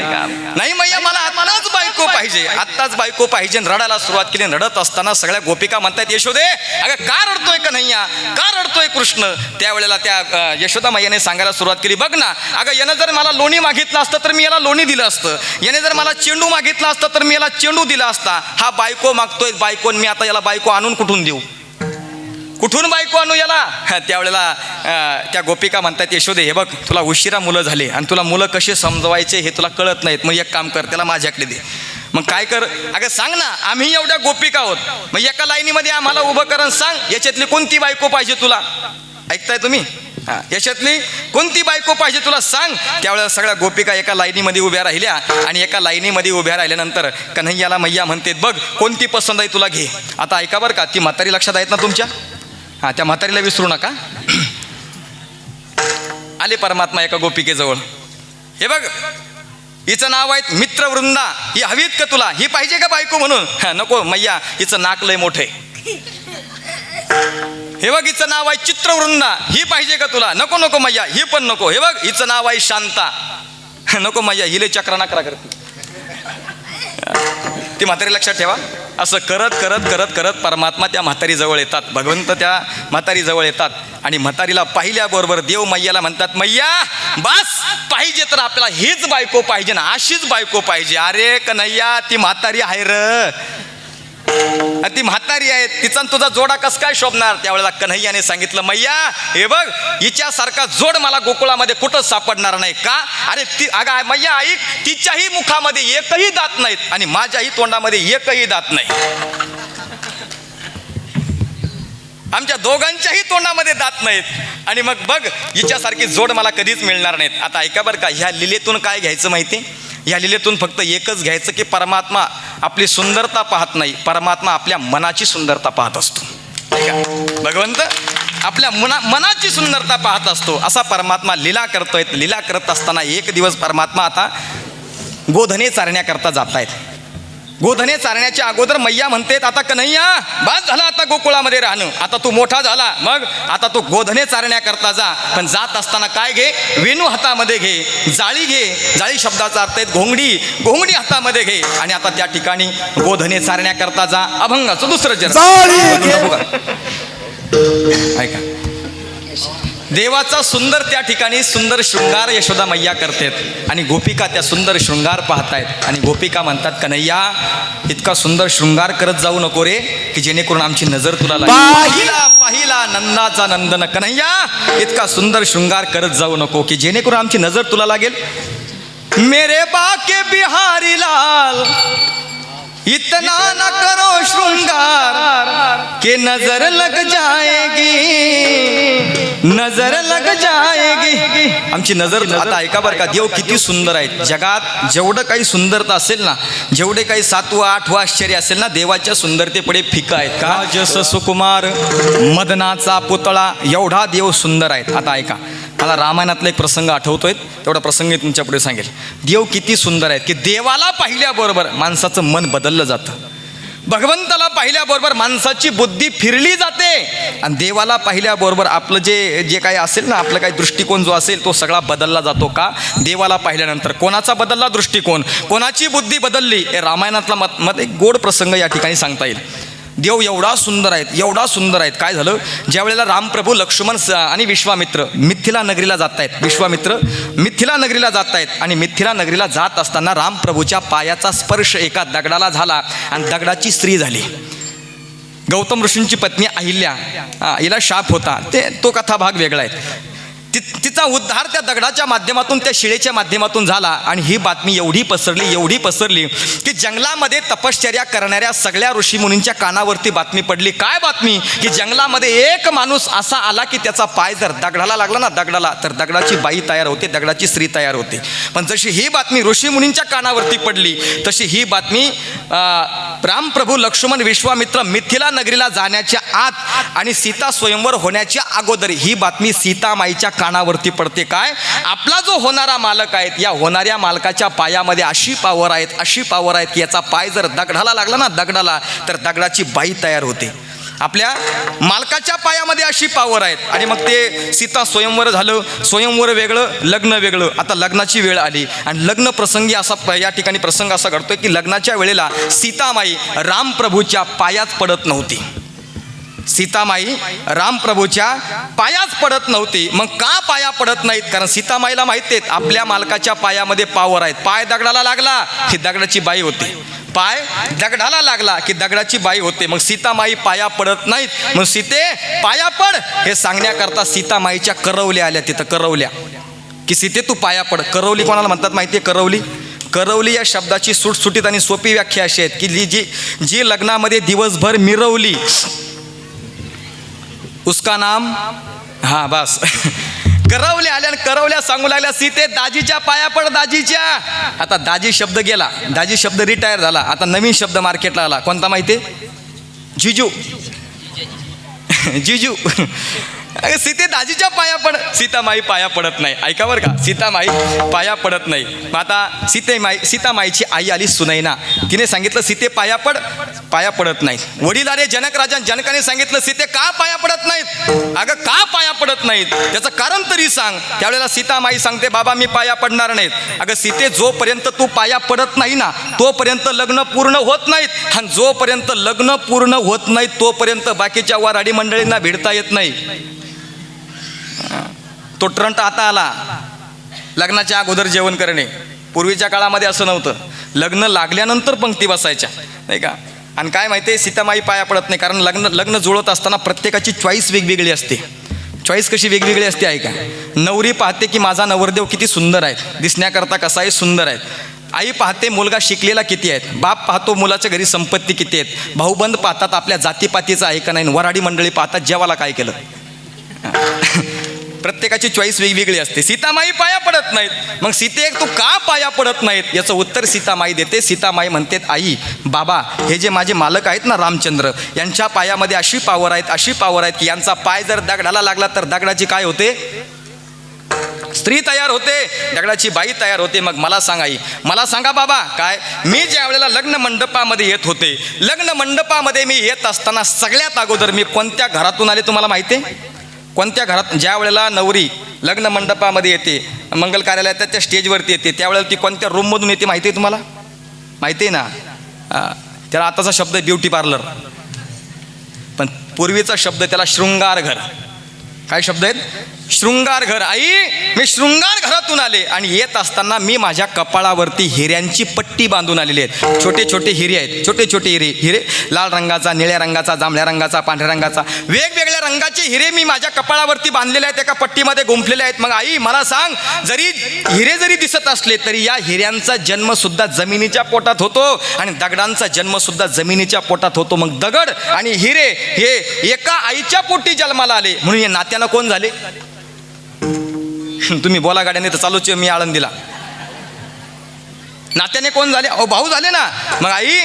नाही मैया मला आत्ताच बायको पाहिजे, आत्ताच बायको पाहिजे. रडायला सुरुवात केली. रडत असताना सगळ्या गोपिका म्हणतात यशोदे अगं का रडतोय कन्हैया, का रडतोय कृष्ण? त्यावेळेला त्या यशोदा मैयाने सांगायला सुरुवात केली बघ ना, अगं यानं जर मला लोणी मागितलं असतं तर मी याला लोणी दिलं असतं, याने जर मला चेंडू मागितला असता तर मी याला चेंडू दिला असता. हा बायको मागतोय बायको, मी आता याला बायको आणून कुठून देऊ? कुठून बायको आणू याला? त्यावेळेला त्या गोपिका म्हणतात यशोदे हे बघ तुला उशिरा मुलं झाले आणि तुला मुलं कसे समजवायचे हे तुला कळत नाहीत. मग एक काम कर, त्याला माझ्याकडे दे. मग काय कर? अगं सांग ना, आम्ही एवढ्या गोपिका आहोत, मग एका लाईनीमध्ये आम्हाला उभं कर आणि सांग याच्यातली कोणती बायको पाहिजे तुला? ऐकताय तुम्ही? याच्यातली कोणती बायको पाहिजे तुला सांग. त्यावेळेला सगळ्या गोपिका एका लाईनीमध्ये उभ्या राहिल्या आणि एका लाईनीमध्ये उभ्या राहिल्यानंतर कन्हैयाला मैया म्हणते बघ कोणती पसंत आहे तुला घे. आता ऐका बरं का, ती म्हातारी लक्षात आहेत ना तुमच्या? हां, त्या म्हातारीला विसरू नका. आले परमात्मा एका गोपिकेजवळ. हे बघ हिचं नाव आहे मित्रवृंदा, ही हवीत का तुला? ही पाहिजे का बायको म्हणून? नको मैया, हिचं नाक लय मोठे. हे बघ हिचं नाव आहे चित्रवृंदा, ही पाहिजे का तुला? नको नको मैया, ही पण नको. हे बघ हिचं नाव आहे शांता. नको मैया, हिले चक्रा नाकरा करते. ती म्हातारी लक्षात ठेवा. असं करत करत करत करत परमात्मा त्या म्हातारीजवळ येतात, भगवंत त्या म्हातारीजवळ येतात आणि म्हातारीला पाहिल्याबरोबर देव मैयाला म्हणतात मैया बस, पाहिजे तर आपल्याला हीच बायको पाहिजे ना, अशीच बायको पाहिजे. अरे कन्हैया ती म्हातारी आहे र, ती म्हातारी आहे, तिचा तुझा जोडा कस काय शोभणार? त्यावेळेला कन्हैयाने सांगितलं मैया हे बघ हिच्यासारखा जोड मला गोकुळामध्ये कुठं सापडणार नाही का? अरे ती अगं मैया ऐक, तिच्याही मुखामध्ये एकही दात नाहीत आणि माझ्याही तोंडामध्ये एकही दात नाही. आमच्या दोघांच्याही तोंडामध्ये दात नाहीत आणि मग बघ हिच्यासारखी जोड मला कधीच मिळणार नाहीत. आता ऐका बरं का, ह्या लीलेतून काय घ्यायचं माहिती? या लीलेतून फक्त एकच घ्यायचं की परमात्मा आपली सुंदरता पाहत नाही, परमात्मा आपल्या मनाची सुंदरता पाहत असतो. भगवंत आपल्या मनाची सुंदरता पाहत असतो. असा परमात्मा लीला करतोय. लीला करत असताना एक दिवस परमात्मा आता गोधने चारण्याकरता जात आहेत. गोधने चारण्याच्या अगोदर मैया म्हणतेत आता कन्हैया बस झाला आता गोकुळामध्ये राहणं, आता तू मोठा झाला, मग आता तू गोधने चारण्याकरता जा. पण जात असताना काय घे? वेणू हातामध्ये घे, जाळी घे. जाळी शब्दाचा अर्थ आहे घोंगडी, घोंगडी हातामध्ये घे आणि आता त्या ठिकाणी गोधने चारण्याकरता जा. अभंगाचं दुसरं जर ऐका, देवाचा सुंदर त्या ठिकाणी सुंदर शृंगार यशोदा मैया करतात आणि गोपिका त्या सुंदर शृंगार पाहतायत आणि गोपिका म्हणतात कन्हैया इतका सुंदर शृंगार करत जाऊ नको रे की जेणेकरून आमची नजर तुला लागेल. पाहिला नंदाचा नंदन कन्हैया, इतका सुंदर शृंगार करत जाऊ नको की जेणेकरून आमची नजर तुला लागेल. मेरे बाके बिहारी लाल इतना न करो श्रृंगार के नजर लग जाएगी, नजर लग जाएगी. आमची नजर. आता ऐका बरं का, देव किती सुंदर आहेत. जगात जेवढं काही सुंदरता असेल ना, जेवढे काही 7व 8व आश्चर्य असेल ना, देवाच्या सुंदरतेपुढे फिका आहेत का? जस सुकुमार मदनाचा पुतळा एवढा देव सुंदर आहेत. आता ऐका, मला रामायणातला एक प्रसंग आठवतोय, तेवढा प्रसंग तुमच्या पुढे सांगेल. देव किती सुंदर आहेत की देवाला पाहिल्याबरोबर माणसाचं मन बदललं जातं. भगवंताला पाहिल्याबरोबर माणसाची बुद्धी फिरली जाते आणि देवाला पाहिल्याबरोबर आपलं जे काही असेल ना, आपलं काही दृष्टिकोन जो असेल तो सगळा बदलला जातो. का? देवाला पाहिल्यानंतर. कोणाचा बदलला दृष्टिकोन, कोणाची बुद्धी बदलली? हे रामायणातला मत एक गोड प्रसंग या ठिकाणी सांगता येईल. देव एवढा सुंदर आहेत, एवढा सुंदर आहेत. काय झालं, ज्या वेळेला रामप्रभू लक्ष्मण आणि विश्वामित्र मिथिला नगरीला जात आहेत, विश्वामित्र मिथिला नगरीला जात आहेत आणि मिथिला नगरीला जात असताना रामप्रभूच्या पायाचा स्पर्श एका दगडाला झाला आणि दगडाची स्त्री झाली. गौतम ऋषींची पत्नी अहिल्या, हिला शाप होता, तो कथा भाग वेगळा आहे. तिचा उद्धार त्या दगडाच्या माध्यमातून, त्या शिळेच्या माध्यमातून झाला आणि ही बातमी एवढी पसरली की जंगलामध्ये तपश्चर्या करणाऱ्या सगळ्या ऋषीमुनींच्या कानावरती बातमी पडली. काय बातमी? की जंगलामध्ये एक माणूस असा आला की त्याचा पाय जर दगडाला लागला ना, दगडाला, तर दगडाची बाई तयार होते, दगडाची स्त्री तयार होते. पण जशी ही बातमी ऋषीमुनींच्या कानावरती पडली तशी ही बातमी रामप्रभू लक्ष्मण विश्वामित्र मिथिला नगरीला जाण्याच्या आत आणि सीता स्वयंवर होण्याच्या अगोदर ही बातमी सीतामाईच्या कानावरती पडते. काय? आपला जो होणारा मालक आहे, या होणाऱ्या मालकाच्या पायामध्ये अशी पावर आहेत की याचा पाय जर दगडाला लागला ना, दगडाला, तर दगडाची बाई तयार होते. आपल्या मालकाच्या पायामध्ये अशी पावर आहेत. आणि मग ते सीता स्वयंवर झालं, स्वयंवर वेगळं, लग्न वेगळं. आता लग्नाची वेळ आली आणि लग्न प्रसंगी असा या ठिकाणी प्रसंग असा घडतोय की लग्नाच्या वेळेला सीतामाई रामप्रभूच्या पायात पडत नव्हती. सीतामाई रामप्रभूच्या पायाच पडत नव्हती. मग का पाया पडत नाहीत? कारण सीतामाईला माहिती आहेत आपल्या मालकाच्या पायामध्ये पावर आहेत. पाय दगडाला लागला की दगडाची बाई होते, पाय दगडाला लागला की दगडाची बाई होते. मग सीतामाई पाया पडत नाहीत. मग सीते पाया पड हे सांगण्याकरता सीतामाईच्या करवल्या आल्या तिथं, करवल्या, की सीते तू पाया पड. करवली कोणाला म्हणतात माहिती आहे? करवली या शब्दाची सुटसुटीत आणि सोपी व्याख्या अशी आहेत की जी लग्नामध्ये दिवसभर मिरवली उसका नाम, हा बस. करवल्या आल्या आणि करवल्या सांगू लागल्या सीते दाजीच्या पाया पड, दाजीच्या. आता दाजी शब्द गेला, दाजी शब्द रिटायर झाला. आता नवीन शब्द मार्केटला आला. कोणता माहिती आहे? जिजू. जिजू. सीते दाजीच्या पाया पड. सीतामाई पाया पडत नाही. ऐका बरं का, सीतामाई पाया पडत नाही. मग आता सीतामाईची आई आली सुनैना, तिने सांगितलं सीते पाया पड, पाया पडत नाहीत. वडील आले जनक राजा, जनकाने सांगितलं सीते का पाया पडत नाहीत? अगं का पाया पडत नाहीत त्याचं कारण तरी सांग. त्यावेळेला सीतामाई सांगते बाबा मी पाया पडणार नाहीत. अगं सीते जोपर्यंत तू पाया पडत नाही ना तोपर्यंत लग्न पूर्ण होत नाहीत आणि जोपर्यंत लग्न पूर्ण होत नाहीत तोपर्यंत बाकीच्या वराडी मंडळींना भिडता येत नाही. तो ट्रंट आता आला. लग्नाच्या अगोदर जेवण करणे. पूर्वीच्या काळामध्ये असं नव्हतं. लग्न लागल्यानंतर पंक्ती बसायच्या, नाही का? आणि काय माहिती आहे, सीतामाई पाया पडत नाही कारण लग्न जुळत असताना प्रत्येकाची चॉईस वेगवेगळी असते. चॉईस कशी वेगवेगळी असते ऐका. नवरी पाहते की माझा नवरदेव किती सुंदर आहे, दिसण्याकरता कसाही सुंदर आहे. आई पाहते मुलगा शिकलेला किती आहेत. बाप पाहतो मुलाच्या घरी संपत्ती किती आहेत. भाऊबंद पाहतात आपल्या जातीपातीचं आहे का नाही. वराडी मंडळी पाहतात जेवाला काय केलं. प्रत्येकाची चॉईस वेगवेगळी असते. सीतामाई पाया पडत नाहीत. मग सीते तू का पाया पडत नाहीत याचं उत्तर सीतामाई देते. सीतामाई म्हणते आई बाबा हे जे माझे मालक आहेत ना रामचंद्र, यांच्या पायामध्ये अशी पावर आहेत की यांचा पाय जर दगडाला लागला तर दगडाची काय होते? स्त्री तयार होते, दगडाची बाई तयार होते. मग मला सांग आई, मला सांगा बाबा काय, मी ज्या वेळेला लग्न मंडपामध्ये येत होते, लग्न मंडपामध्ये मी येत असताना सगळ्यात अगोदर मी कोणत्या घरातून आले तुम्हाला माहिती आहे? कोणत्या घरात? ज्या वेळेला नवरी लग्न मंडपामध्ये येते, मंगल कार्यालयात त्या स्टेजवरती येते, त्यावेळेला ती कोणत्या रूममधून येते माहिती आहे तुम्हाला? माहिती आहे ना? त्याला आताचा शब्द आहे ब्युटी पार्लर, पण पूर्वीचा शब्द त्याला शृंगार घर. काय शब्द आहेत? शृंगार घर. आई मी शृंगार घरातून आले आणि येत असताना मी माझ्या कपाळावरती हिऱ्यांची पट्टी बांधून आलेली आहेत. छोटे छोटे हिरे आहेत, छोटे छोटे हिरे लाल रंगाचा, निळ्या रंगाचा, जांभळ्या रंगाचा, पांढऱ्या रंगाचा, वेगवेगळ्या रंगाचे हिरे मी माझ्या कपाळावरती बांधलेले आहेत, एका पट्टीमध्ये गुंफलेले आहेत. मग आई मला सांग, हिरे जरी दिसत असले तरी या हिऱ्यांचा जन्म सुद्धा जमिनीच्या पोटात होतो आणि दगडांचा जन्म सुद्धा जमिनीच्या पोटात होतो. मग दगड आणि हिरे हे एका आईच्या पोटी जन्माला आले म्हणून हे नात्यानं कोण झाले? तुम्ही बोला गाड्याने तर चालूच, मी आळंदीला. नात्याने कोण झाले? अहो भाऊ झाले ना. मग आई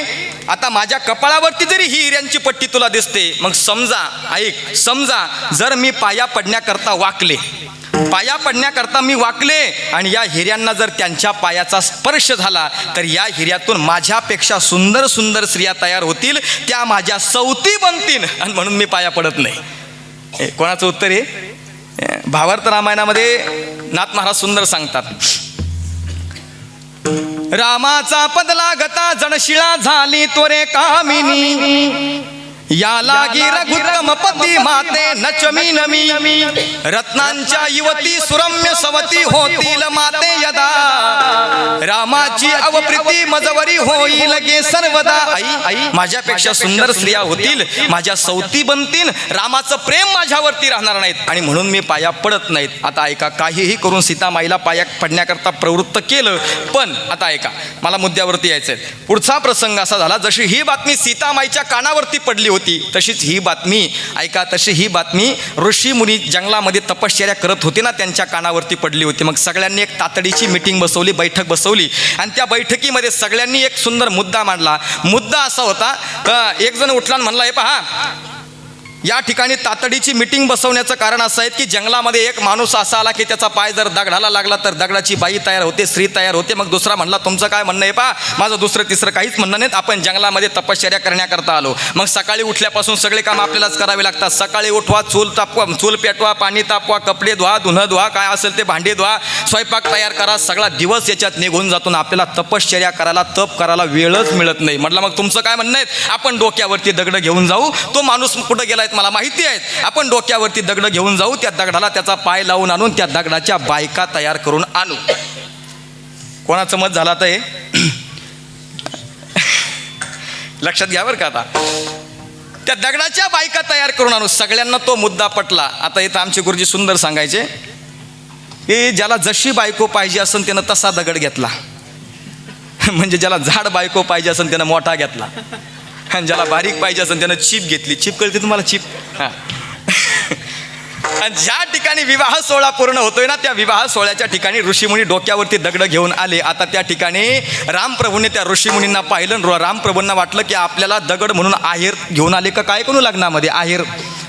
आता माझ्या कपाळावरती जरी ही हिऱ्यांची पट्टी तुला दिसते, मग समजा ऐक, समजा जर मी पाया पडण्याकरता वाकले पाया पडण्याकरता मी वाकले आणि या हिऱ्यांना जर त्यांच्या पायाचा स्पर्श झाला तर या हिऱ्यातून माझ्यापेक्षा सुंदर सुंदर स्त्रिया तयार होतील, त्या माझ्या सौती बनतील आणि म्हणून मी पाया पडत नाही. कोणाचं उत्तर आहे? भावार्थ रामायणामध्ये नाथ महाराज सुंदर सांगतात, रामाचा पदला गता जणशिळा झाली त्वरे कामिनी, या लागी रघुत्तम पती माते नचमी नमी, रत्नांच्या युवती सुरम्य सवती होतील माते यदा, रामाची अवप्रीती मजवरी होईल गे सर्वदा. आई माझ्यापेक्षा सुंदर स्त्रिया होतील, माझ्या सौती बनतील, रामाचं प्रेम माझ्यावरती राहणार नाहीत आणि म्हणून मी पाया पडत नाहीत. आता ऐका, काहीही करून सीतामाईला पाया पडण्याकरता प्रवृत्त केलं, पण आता ऐका, मला मुद्द्यावरती यायचंय. पुढचा प्रसंग असा झाला, जशी ही बातमी सीतामाईच्या कानावरती पडली होती तशीच ही बातमी ऐका, तशी ही बातमी ऋषी मुनी जंगलामध्ये तपश्चर्या करत होते ना, त्यांच्या कानावरती पडली होती. मग सगळ्यांनी एक तातडीची मीटिंग बसवली, बैठक बसवली आणि त्या बैठकीमध्ये सगळ्यांनी एक सुंदर मुद्दा मांडला. मुद्दा असा होता, एक जण उठला आणि म्हणला, हे पहा, या ठिकाणी तातडीची मीटिंग बसवण्याचं कारण असं आहे की जंगलामध्ये एक माणूस असा आला की त्याचा पाय जर दगडाला लागला तर दगडाची बाई तयार होते, स्त्री तयार होते. मग दुसरा म्हणला, तुमचं काय म्हणणं आहे? पहा, माझं दुसरं तिसरं काहीच म्हणणं नाहीत, आपण जंगलामध्ये तपश्चर्या करण्याकरता आलो. मग सकाळी उठल्यापासून सगळे काम आपल्यालाच करावे लागतात. सकाळी उठवा, चूल तापवा, चूल पेटवा, पाणी तापवा, कपडे धुवा, धुणं धुवा, काय असेल ते भांडी धुवा, स्वयंपाक तयार करा, सगळा दिवस याच्यात निघून जातो ना आपल्याला तपश्चर्या करायला, तप करायला वेळच मिळत नाही. म्हटलं, मग तुमचं काय म्हणणं आहे? आपण डोक्यावरती दगड घेऊन जाऊ, तो माणूस कुठं गेलाय मला माहिती आहे, आपण डोक्यावरती दगड घेऊन जाऊ, त्या दगडाला त्याचा पाय लावून आणून त्या दगडाच्या बायका तयार करून आणू. कोणाचं मत झालं आता हे लक्षात घ्या बरं का. आता त्या दगडाच्या बायका तयार करून आणू. सगळ्यांना तो मुद्दा पटला. आता इथं आमचे गुरुजी सुंदर सांगायचे की ज्याला जशी बायको पाहिजे असेल त्यानं तसा दगड घेतला, म्हणजे ज्याला झाड बायको पाहिजे असेल त्यानं मोठा घेतला, आणि ज्याला बारीक पाहिजे असेल त्यानं चिप घेतली. चिप कळते तुम्हाला? चिप. हां. आणि ज्या ठिकाणी विवाह सोहळा पूर्ण होतोय ना, त्या विवाह सोहळ्याच्या ठिकाणी ऋषीमुनी डोक्यावरती दगड घेऊन आले. आता त्या ठिकाणी रामप्रभूने त्या ऋषीमुनींना पाहिलं. रामप्रभूंना वाटलं की आपल्याला दगड म्हणून आहेर घेऊन आले का काय करू लग्नामध्ये आहेर.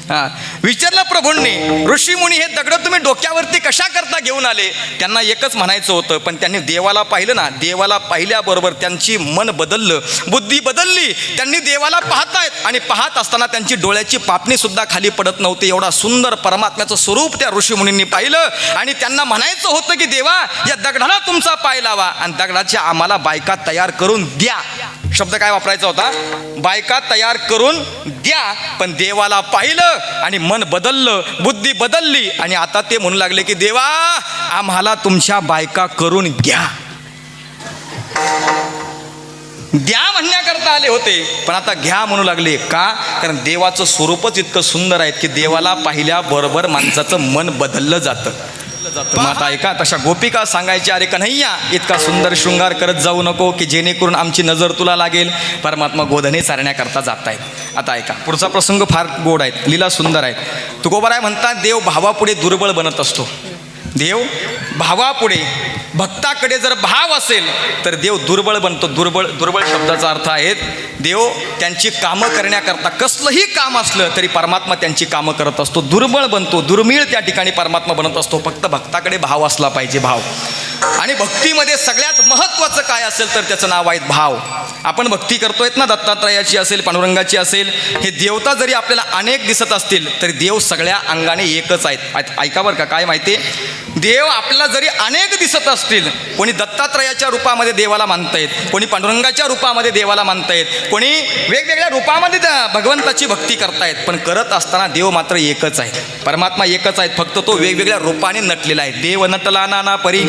हां. विचारलं प्रभूंनी, ऋषीमुनी हे दगड तुम्ही डोक्यावरती कशा करता घेऊन आले? त्यांना एकच म्हणायचं होतं, पण त्यांनी देवाला पाहिलं ना, देवाला पाहिल्याबरोबर त्यांची मन बदललं, बुद्धी बदलली. त्यांनी देवाला पाहतायत आणि पाहत असताना त्यांची डोळ्याची पापणी सुद्धा खाली पडत नव्हती. एवढा सुंदर परमात्म्याचं स्वरूप त्या ऋषीमुनींनी पाहिलं आणि त्यांना म्हणायचं होतं की देवा, या दगडाला तुमचा पाय लावा आणि दगडाच्या आम्हाला बायका तयार करून द्या. शब्द काय वापरायचा होता? बायका तयार करून द्या. पण देवाला पाहिलं आणि मन बदललं, बुद्धी बदलली आणि आता ते म्हणू लागले की देवा, आम्हाला तुमच्या बायका करून घ्या. द्या म्हणण्याकरता आले होते, पण आता घ्या म्हणू लागले. का? कारण देवाचं स्वरूपच इतकं सुंदर आहे की देवाला पाहिल्याबरोबर माणसाचं मन बदललं जातं. मग आता ऐका, तशा गोपिका सांगायच्या, अरे कन्हैया, इतका सुंदर शृंगार करत जाऊ नको की जेणेकरून आमची नजर तुला लागेल. परमात्मा गोधने चारण्याकरता जात आहेत. आता ऐका, पुढचा प्रसंग फार गोड आहे, लीला सुंदर आहे. तुकोबाराय म्हणतात, देव भावापुढे दुर्बळ बनत असतो. देव भावापुढे, भक्ताकडे जर भाव असेल तर देव दुर्बळ बनतो. दुर्बळ शब्दाचा अर्थ आहे देव त्यांची कामं करण्याकरता, कसलंही काम असलं तरी परमात्मा त्यांची कामं करत असतो. दुर्बळ बनतो, दुर्मिळ त्या ठिकाणी परमात्मा बनत असतो. फक्त भक्ताकडे भाव असला पाहिजे, भाव. आणि भक्तीमध्ये सगळ्यात महत्त्वाचं काय असेल तर त्याचं नाव आहे भाव. आपण भक्ती करतोय ना, दत्तात्रयाची असेल, पांडुरंगाची असेल, हे देवता जरी आपल्याला अनेक दिसत असतील तरी देव सगळ्या अंगाने एकच आहेत. ऐका बरं का, काय माहिती आहे, देव आपल्याला जरी अनेक दिसत असतील, कोणी दत्तात्रयाच्या रूपामध्ये देवाला मानतायत, कोणी पांडुरंगाच्या रूपामध्ये देवाला मानतायत, कोणी वेगवेगळ्या रूपामध्ये त्या भगवंताची भक्ती करतायत, पण करत असताना देव मात्र एकच आहे. परमात्मा एकच आहे, फक्त तो वेगवेगळ्या रूपाने नटलेला आहे. देव नटला नाना परी,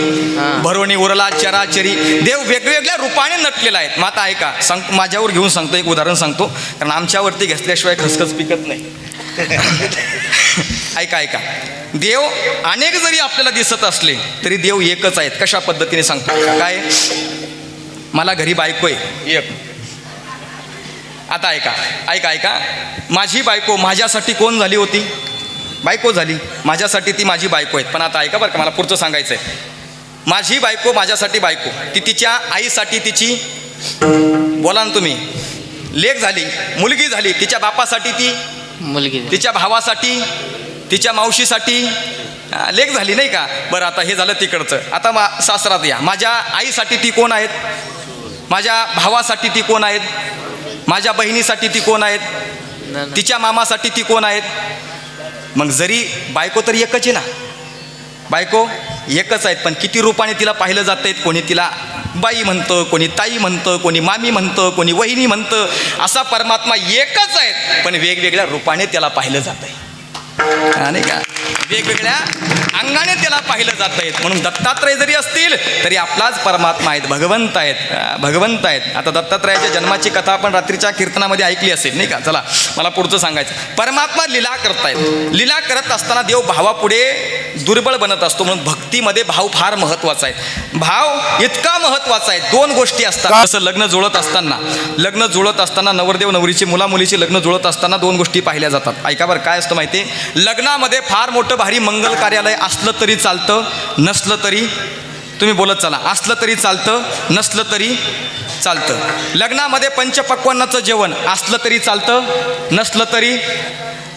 भरोणी उरला चराचरी. देव वेगवेगळ्या रूपाने नटलेला आहे. मग आता ऐका, माझ्यावर घेऊन सांगतो, एक उदाहरण सांगतो, कारण आमच्यावरती घेतल्याशिवाय खसखस पिकत नाही. ऐका ऐका, देव अनेक जरी आपल्याला दिसत असले तरी देव एकच आहेत. कशा पद्धतीने सांगतो? काय? मला घरी बायको आहे एक. आता ऐका ऐका ऐका, माझी बायको माझ्यासाठी कोण झाली होती? बायको झाली माझ्यासाठी, ती माझी बायको आहेत. पण आता ऐका बरं का, मला पुढचं सांगायचं आहे. माझी बायको माझ्यासाठी बायको, ती तिच्या आईसाठी तिची, बोला ना तुम्ही, लेक झाली, मुलगी झाली. तिच्या बापासाठी ती मुलगी, तिच्या भावासाठी, तिच्या मावशीसाठी, लेक झाली नाही का. बरं आता हे झालं तिकडचं. आता सासरात या. माझ्या आईसाठी ती कोण आहेत, माझ्या भावासाठी ती कोण आहेत, माझ्या बहिणीसाठी ती कोण आहेत, तिच्या मामासाठी ती कोण आहेत. मग जरी बायको तर एकच आहे ना, बायको एकच आहेत, पण किती रूपाने तिला पाहिलं जात आहेत. कोणी तिला बाई म्हणतं, कोणी ताई म्हणतं, कोणी मामी म्हणतं, कोणी वहिनी म्हणतं. असा परमात्मा एकच आहेत, पण वेगवेगळ्या रूपाने त्याला पाहिलं जात आहे नाही का, वेगवेगळ्या अंगाने त्याला पाहिलं जात आहेत. म्हणून दत्तात्रय जरी असतील तरी आपलाच परमात्मा आहेत, भगवंत आहेत, भगवंत आहेत. आता दत्तात्रयाच्या जन्माची कथा आपण रात्रीच्या कीर्तनामध्ये ऐकली असेल नाही का. चला मला पुढचं सांगायचं. परमात्मा लीला करतायत. लीला करत असताना देव भावापुढे दुर्बळ बनत असतो. म्हणून भक्तीमध्ये भाव फार महत्त्वाचा आहे. भाव इतका महत्त्वाचा आहे. दोन गोष्टी असतात. जसं लग्न जुळत असताना नवरदेव नवरीची मुलामुलीची लग्न जुळत असताना दोन गोष्टी पाहिल्या जातात. ऐका बरं काय असतं माहिती आहे. लग्नामध्ये फार मोठं भारी मंगल कार्यालय असलं तरी चालतं, नसलं तरी तुम्ही बोलत चला, असलं तरी चालतं, नसलं तरी चालतं. लग्नामध्ये पंचपक्वान्नाचं जेवण असलं तरी चालतं, नसलं तरी.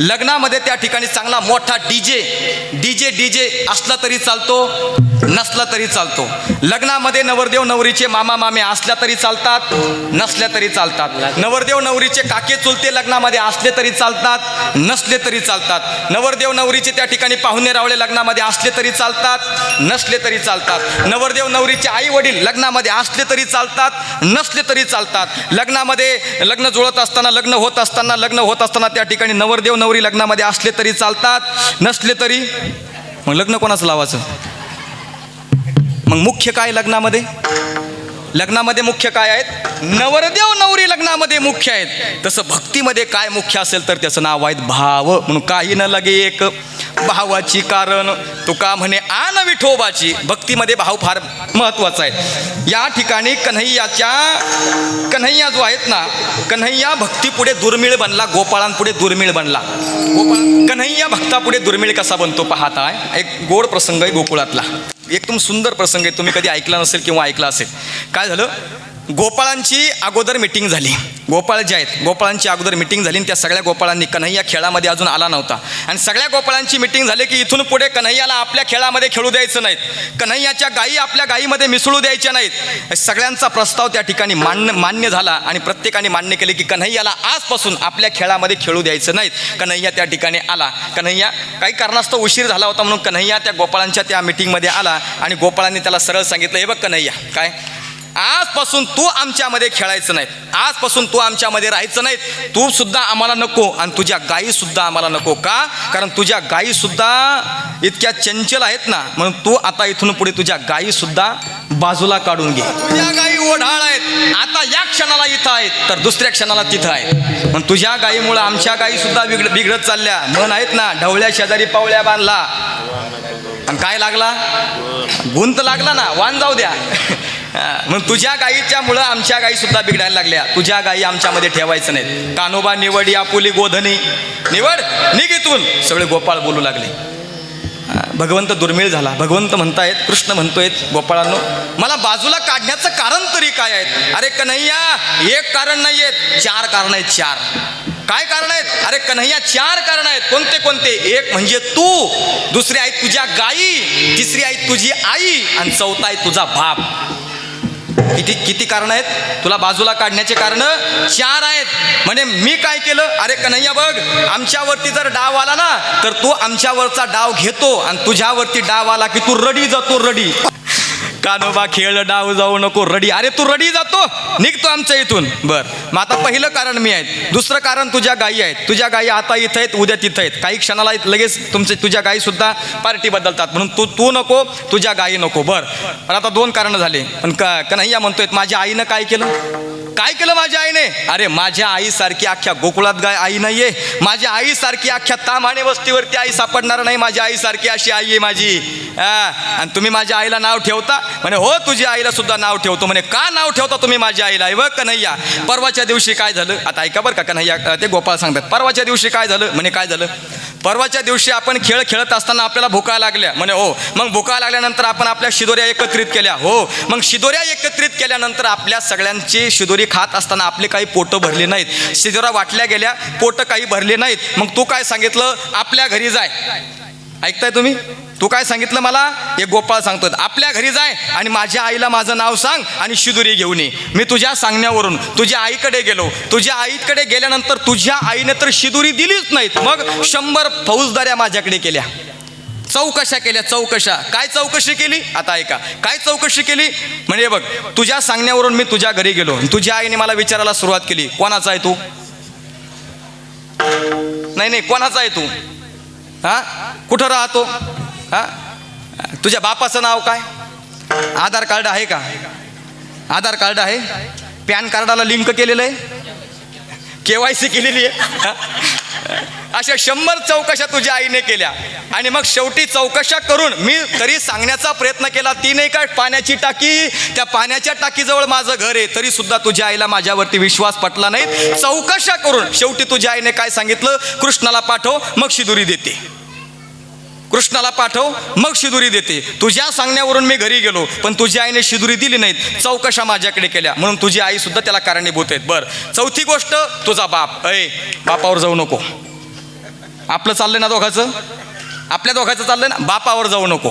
लग्नामध्ये त्या ठिकाणी चांगला मोठा डीजे असला तरी चालतो, नसला तरी चालतो. लग्नामध्ये नवरदेव नवरीचे मामा मामे असल्या तरी चालतात, नसल्या तरी चालतात. नवरदेव नवरीचे काके चुलते लग्नामध्ये असले तरी चालतात, नसले तरी चालतात. नवरदेव नवरीचे त्या ठिकाणी पाहुणे रावळे लग्नामध्ये असले तरी चालतात, नसले तरी चालतात. नवरदेव नवरीचे आई वडील लग्नामध्ये असले तरी चालतात, नसले तरी चालतात. लग्नामध्ये लग्न जुळत असताना लग्न होत असताना त्या ठिकाणी नवरदेव नवरी लग्नामध्ये असले तरी चालतात, नसले तरी. मग लग्न कोणाचं लावायचं. मग मुख्य काय लग्नामध्ये मुख्य काय आहेत. नवरदेव नवरी लग्नामध्ये मुख्य आहेत. तसं भक्तीमध्ये काय मुख्य असेल तर त्याचं नाव आहेत भाव. म्हणून काही न लगे एक भावाची कारण तुका म्हणे आन विठोबाची. भक्तीमध्ये भाव फार महत्वाचा आहे. या ठिकाणी कन्हैया जो आहेत ना, कन्हैया भक्तीपुढे दुर्मिळ बनला, गोपाळांपुढे दुर्मिळ बनला. कन्हैया भक्तापुढे दुर्मिळ कसा बनतो पाहता. एक गोड प्रसंग आहे गोकुळातला, एकदम सुंदर प्रसंग आहे. तुम्ही कधी ऐकला नसेल किंवा ऐकला असेल. काय झालं, गोपाळांची अगोदर मिटिंग झाली. गोपाळ जे आहेत गोपाळांची अगोदर मिटिंग झाली आणि त्या सगळ्या गोपाळांनी, कन्हैया खेळामध्ये अजून आला नव्हता, आणि सगळ्या गोपाळांची मिटिंग झाली की इथून पुढे कन्हैयाला आपल्या खेळामध्ये खेळू द्यायचं नाहीत, कन्हैयाच्या गायी आपल्या गायीमध्ये मिसळू द्यायच्या नाहीत. सगळ्यांचा प्रस्ताव त्या ठिकाणी मान्य झाला आणि प्रत्येकाने मान्य केले की कन्हैयाला आजपासून आपल्या खेळामध्ये खेळू द्यायचं नाहीत. कन्हैया त्या ठिकाणी आला. कन्हैया काही कारणास्तव उशीर झाला होता म्हणून कन्हैया त्या गोपाळांच्या त्या मिटिंगमध्ये आला आणि गोपाळांनी त्याला सरळ सांगितलं, हे बघ कन्हैया, काय आजपासून तू आमच्यामध्ये खेळायचं नाही, आजपासून तू आमच्यामध्ये राहायचं नाही, तू सुद्धा आम्हाला नको आणि तुझ्या गायी सुद्धा आम्हाला नको. का, कारण तुझ्या गायी सुद्धा इतक्या चंचल आहेत ना, म्हणून तू आता इथून पुढे तुझ्या गायी सुद्धा बाजूला काढून घे. तुझ्या गायी ओढाळ आहेत, आता या क्षणाला इथं आहेत तर दुसऱ्या क्षणाला तिथं आहेत. पण तुझ्या गायीमुळे आमच्या गायी सुद्धा बिघडत चालल्या. म्हण आहेत ना, ढवळ्या शेजारी पावळ्या बांधला आणि काय लागला, गुंत लागला ना, वान जाऊ द्या. मग तुझ्या गायीच्या मुळे आमच्या गायी सुद्धा बिघडायला लागल्या. तुझ्या गायी आमच्यामध्ये ठेवायचं नाहीत. कानोबा निवडी आपुली गोधनी, निवड निघितून सगळे गोपाळ बोलू लागले. भगवंत दुर्मिळ झाला. भगवंत म्हणतायत, कृष्ण म्हणतोय, गोपाळांनो मला बाजूला काढण्याचं कारण तरी काय आहेत. अरे कन्हैया, एक कारण नाही आहेत, चार कारण आहेत. चार काय कारण आहेत. अरे कन्हैया, चार कारण आहेत. कोणते कोणते. एक म्हणजे तू, दुसरी आहे तुझ्या गायी, तिसरी आहे तुझी आई आणि चौथा आहे तुझा बाप. किती कारण आहेत तुला बाजूला काढण्याचे. कारण चार आहेत. म्हणजे मी काय केलं, अरे कन्हैया बघ, आमच्यावरती जर डाव आला ना तर तू आमच्यावरचा डाव घेतो आणि तुझ्यावरती डाव आला की तू रडी जातो. रडी कानोबा खेळ डाव जाऊ नको रडी. अरे तू रडी जातो, निघतो आमच्या इथून. बर, मग आता पहिलं कारण मी आहेत. दुसरं कारण तुझ्या गायी आहेत. तुझ्या गायी आता इथं आहेत, उद्या तिथं आहेत. काही क्षणाला लगेच तुझ्या गायी सुद्धा पार्टी बदलतात. म्हणून तू नको, तुझ्या गायी नको. बर, पण आता दोन कारण झाले. पण कन्हैया म्हणतोय, माझ्या आईनं काय केलं माझ्या आईने. अरे माझ्या आईसारखी अख्ख्या गोकुळात गाय आई नाहीये. माझ्या आईसारखी अख्ख्या तामाणे वस्तीवरती आई सापडणार नाही. माझ्या आईसारखी अशी आई आहे माझी. आणि तुम्ही माझ्या आईला नाव ठेवता. म्हणे हो, तुझ्या आईला सुद्धा नाव ठेवतो. म्हणे का नाव ठेवता तुम्ही माझ्या आईला. बघ कन्हैया, परवाच्या दिवशी काय झालं. आता ऐका बरं का कन्हैया, ते गोपाळ सांगतात. परवाच्या दिवशी काय झालं. म्हणे काय झालं. परवाच्या दिवशी आपण खेळ खेळत असताना आपल्याला भुका लागल्या. म्हणे हो. मग भुका लागल्यानंतर आपण आपल्या शिदोऱ्या एकत्रित केल्या. हो. मग शिदोऱ्या एकत्रित केल्यानंतर आपल्या सगळ्यांची शिदोरी खात असताना आपले काही पोटं भरले नाहीत. शिदोऱ्या वाटल्या गेल्या, पोटं काही भरले नाहीत. मग तू काय सांगितलं, आपल्या घरी जाय. ऐकताय तुम्ही. तू काय सांगितलं मला? एक गोपाळ सांगतो, आपल्या घरी जाय आणि माझ्या आईला माझं नाव सांग आणि शिदुरी घेऊन ये. मी तुझ्या सांगण्यावरून तुझ्या आईकडे गेलो. तुझ्या आईकडे गेल्यानंतर तुझ्या आईने तर शिदुरी दिलीच नाहीत. मग 100 फौजदाऱ्या माझ्याकडे केल्या, चौकशा केल्या. चौकशा काय चौकशी केली? आता ऐका, काय चौकशी केली म्हणजे बघ, तुझ्या सांगण्यावरून मी तुझ्या घरी गेलो. तुझ्या आईने मला विचारायला सुरुवात केली, कोणाचा आहे तू? नाही, कोणाचा आहे तू? हा, कुठं राहतो? हा, तुझ्या बापाचं नाव काय? आधार कार्ड आहे का? आधार कार्ड आहे? पॅन कार्डाला लिंक केलेलं आहे? KYC केलेली आहे? अशा 100 चौकशा तुझ्या आईने केल्या. आणि मग शेवटी चौकशा करून मी तरी सांगण्याचा प्रयत्न केला. ती नाही का पाण्याची टाकी, त्या पाण्याच्या टाकीजवळ माझं घर आहे, तरी सुद्धा तुझ्या आईला माझ्यावरती विश्वास पटला नाही. चौकशा करून शेवटी तुझ्या आईने काय सांगितलं? कृष्णाला पाठव मग शिदुरी देते. कृष्णाला पाठव मग शिदुरी देते. तुझ्या सांगण्यावरून मी घरी गेलो, पण तुझ्या आईने शिदुरी दिली नाहीत. चौकशा माझ्याकडे केल्या, म्हणून तुझी आई सुद्धा त्याला कारणीभूत आहेत. बरं, चौथी गोष्ट, तुझा बाप. बापावर जाऊ नको. आपलं चाललंय ना दोघाचं, आपल्या दोघाचं चाललंय ना, बापावर जाऊ नको.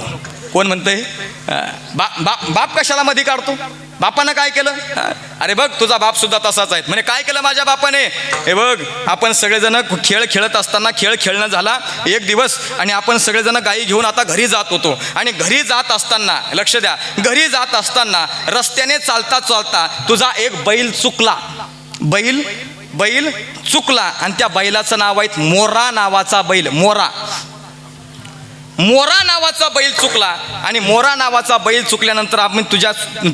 कोण म्हणतंय? बाप कशाला मध्ये काढतो? बापानं काय केलं? अरे बघ, तुझा बाप सुद्धा तसाच आहे. म्हणजे काय केलं माझ्या बापाने? हे बघ, आपण सगळेजण खेळ खेळत असताना खेळ खेळणं झाला एक दिवस आणि आपण सगळेजण गाई घेऊन आता घरी जात होतो. आणि घरी जात असताना, लक्ष द्या, घरी जात असताना रस्त्याने चालता चालता तुझा एक बैल चुकला. बैल चुकला आणि त्या बैलाचं नाव आहे मोरा नावाचा बैल. मोरा नावाचा बैल चुकला. आणि मोरा नावाचा बैल चुकल्यानंतर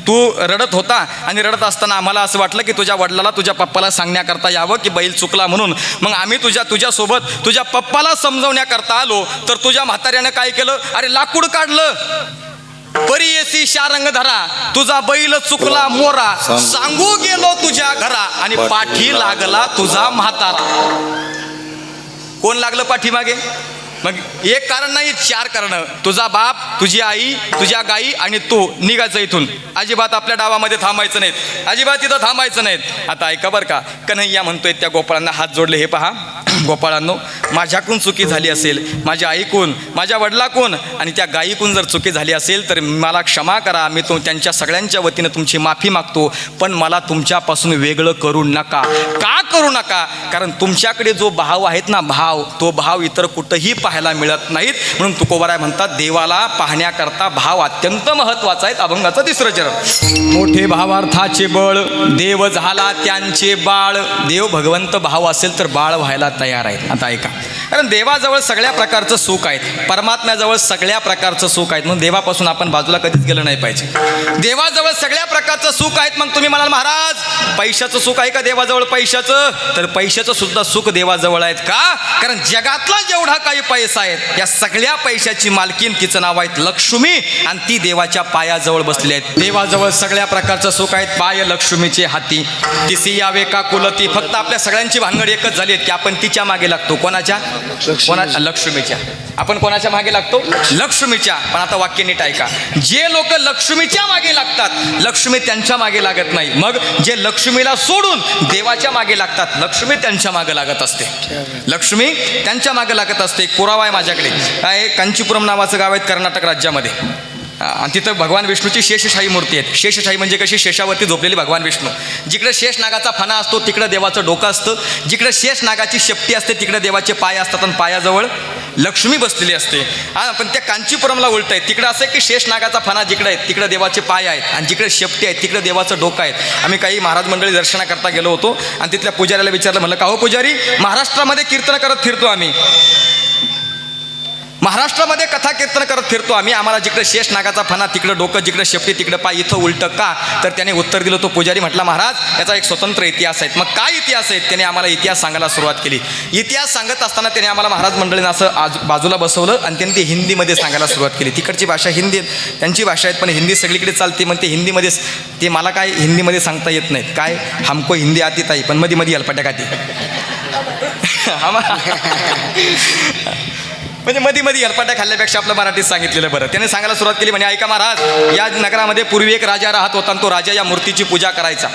तू रडत होता आणि रडत असताना आम्हाला असं वाटलं की तुझ्या वडिलाला, तुझ्या पप्पाला सांगण्याकरता यावं की बैल चुकला म्हणून. मग आम्ही तुझ्यासोबत तुझ्या पप्पाला समजवण्याकरता आलो. तर तुझ्या म्हाताऱ्यानं काय केलं? अरे लाकूड काढलं. परी येसी शारंग धरा, तुझा बैल चुकला मोरा, सांगू गेलो तुझ्या घरा आणि पाठी लागला तुझा म्हातारा. कोण लागलं पाठीमागे? मग एक कारण नाही, 4 कारणं. तुझा बाप, तुझी आई, तुझ्या गाई आणि तू. निघायचं इथून. अजिबात आपल्या डावामध्ये थांबायचं नाहीत, अजिबात तिथं थांबायचं नाहीत. आता ऐका बरं का, कन्हैया म्हणतोय त्या गोपाळांना हात जोडले. हे पहा गोपाळांनो, माझ्याकडून चुकी झाली असेल, माझ्या आईकून, माझ्या वडिलाकून आणि त्या गायीकून जर चुकी झाली असेल तर मला क्षमा करा. मी त्यांच्या सगळ्यांच्या वतीनं तुमची माफी मागतो. पण मला तुमच्यापासून वेगळं करू नका. का करू नका? कारण तुमच्याकडे जो भाव आहेत ना, तो भाव इतर कुठंही पाहायला मिळत नाहीत. म्हणून तुकोबाराय म्हणतात, देवाला पाहण्याकरता भाव अत्यंत महत्वाचा आहे. अभंगाचं 3रं चरण. मोठे भावार्थाचे बळ, देव झाला त्यांचे बाळ. देव भगवंत भाव असेल तर बाळ व्हायला तयार आहेत. आता ऐका, कारण देवाजवळ सगळ्या प्रकारचं सुख आहेत, परमात्म्याजवळ सगळ्या प्रकारचं सुख आहेत. म्हणून देवापासून आपण बाजूला कधीच गेलं नाही पाहिजे. देवाजवळ सगळ्या प्रकारचं सुख आहेत. मग तुम्ही म्हणाल, महाराज पैशाचं सुख आहे का देवाजवळ? पैशाचं, तर पैशाचं सुद्धा सुख देवाजवळ आहेत. का? कारण जगातला जेवढा काही पैसा आहे, या सगळ्या पैशाची मालकीन, तिचं नाव आहे लक्ष्मी आणि ती देवाच्या पायाजवळ बसली आहेत. देवाजवळ सगळ्या प्रकारचं सुख आहेत. पाय लक्ष्मीचे हाती, तिसी यावे का कुलती. फक्त आपल्या सगळ्यांची भानगड एकच झाली आहे की आपण तिच्या मागे लागतो. कोणाच्या? लक्ष्मीच्या. आपण कोणाच्या मागे लागतो? लक्ष्मीच्या. पण आता वाक्य नीट ऐका, जे लोक लक्ष्मीच्या मागे लागतात, लक्ष्मी त्यांच्या मागे लागत नाही. मग जे लक्ष्मीला सोडून देवाच्या मागे लागतात, लक्ष्मी त्यांच्या मागे लागत असते. लक्ष्मी त्यांच्या मागे लागत असते. एक पुरावा आहे माझ्याकडे. काय? कांचीपुरम नावाचं गाव आहे कर्नाटक राज्यामध्ये. आणि तिथं भगवान विष्णूची शेषशाही मूर्ती आहे. शेषशाही म्हणजे कशी? शेषावरती झोपलेली भगवान विष्णू. जिकडे शेष नागाचा फणा असतो तिकडे देवाचं डोकं असतं. जिकडे शेष नागाची शेपटी असते तिकडे देवाचे पाय असतात आणि पायाजवळ लक्ष्मी बसलेली असते. पण त्या कांचीपुरमला उलट आहे. तिकडे असं आहे की शेष नागाचा फणा जिकडे आहे तिकडे देवाचे पाय आहेत आणि जिकडे शेपटी आहे तिकडे देवाचं डोकं आहे. आम्ही काही महाराज मंडळी दर्शनाकरता गेलो होतो आणि तिथल्या पुजाऱ्याला विचारलं, म्हणलं का हो पुजारी, महाराष्ट्रामध्ये कीर्तन करत फिरतो आम्ही, महाराष्ट्रामध्ये कथा कीर्तन करत फिरतो आम्ही, आम्हाला जिकडे शेष नागाचा फणा तिकडं डोकं, जिकडे शेपटी तिकडं पाय, इथं उलटं का? तर त्याने उत्तर दिलं. तो पुजारी म्हटला, महाराज याचा एक स्वतंत्र इतिहास आहे. मग काय इतिहास आहे? त्याने आम्हाला इतिहास सांगायला सुरुवात केली. इतिहास सांगत असताना त्याने आम्हाला महाराज मंडळींना असं बाजूला बसवलं आणि त्यांनी ते हिंदीमध्ये सांगायला सुरुवात केली. तिकडची भाषा हिंदी, त्यांची भाषा आहेत, पण हिंदी सगळीकडे चालते. मग ते हिंदीमध्ये, ते मला काय हिंदीमध्ये सांगता येत नाहीत. काय? हमको हिंदी आती ताई, पण मध्ये मध्ये अल्पाट्या खाती. म्हणजे मध्ये हलपाट्या खाल्ल्यापेक्षा आपलं मराठीत सांगितलेलं बरं. त्याने सांगायला सुरुवात केली, म्हणे ऐका महाराज, या नगरामध्ये पूर्वी एक राजा राहत होता आणि तो राजा या मूर्तीची पूजा करायचा.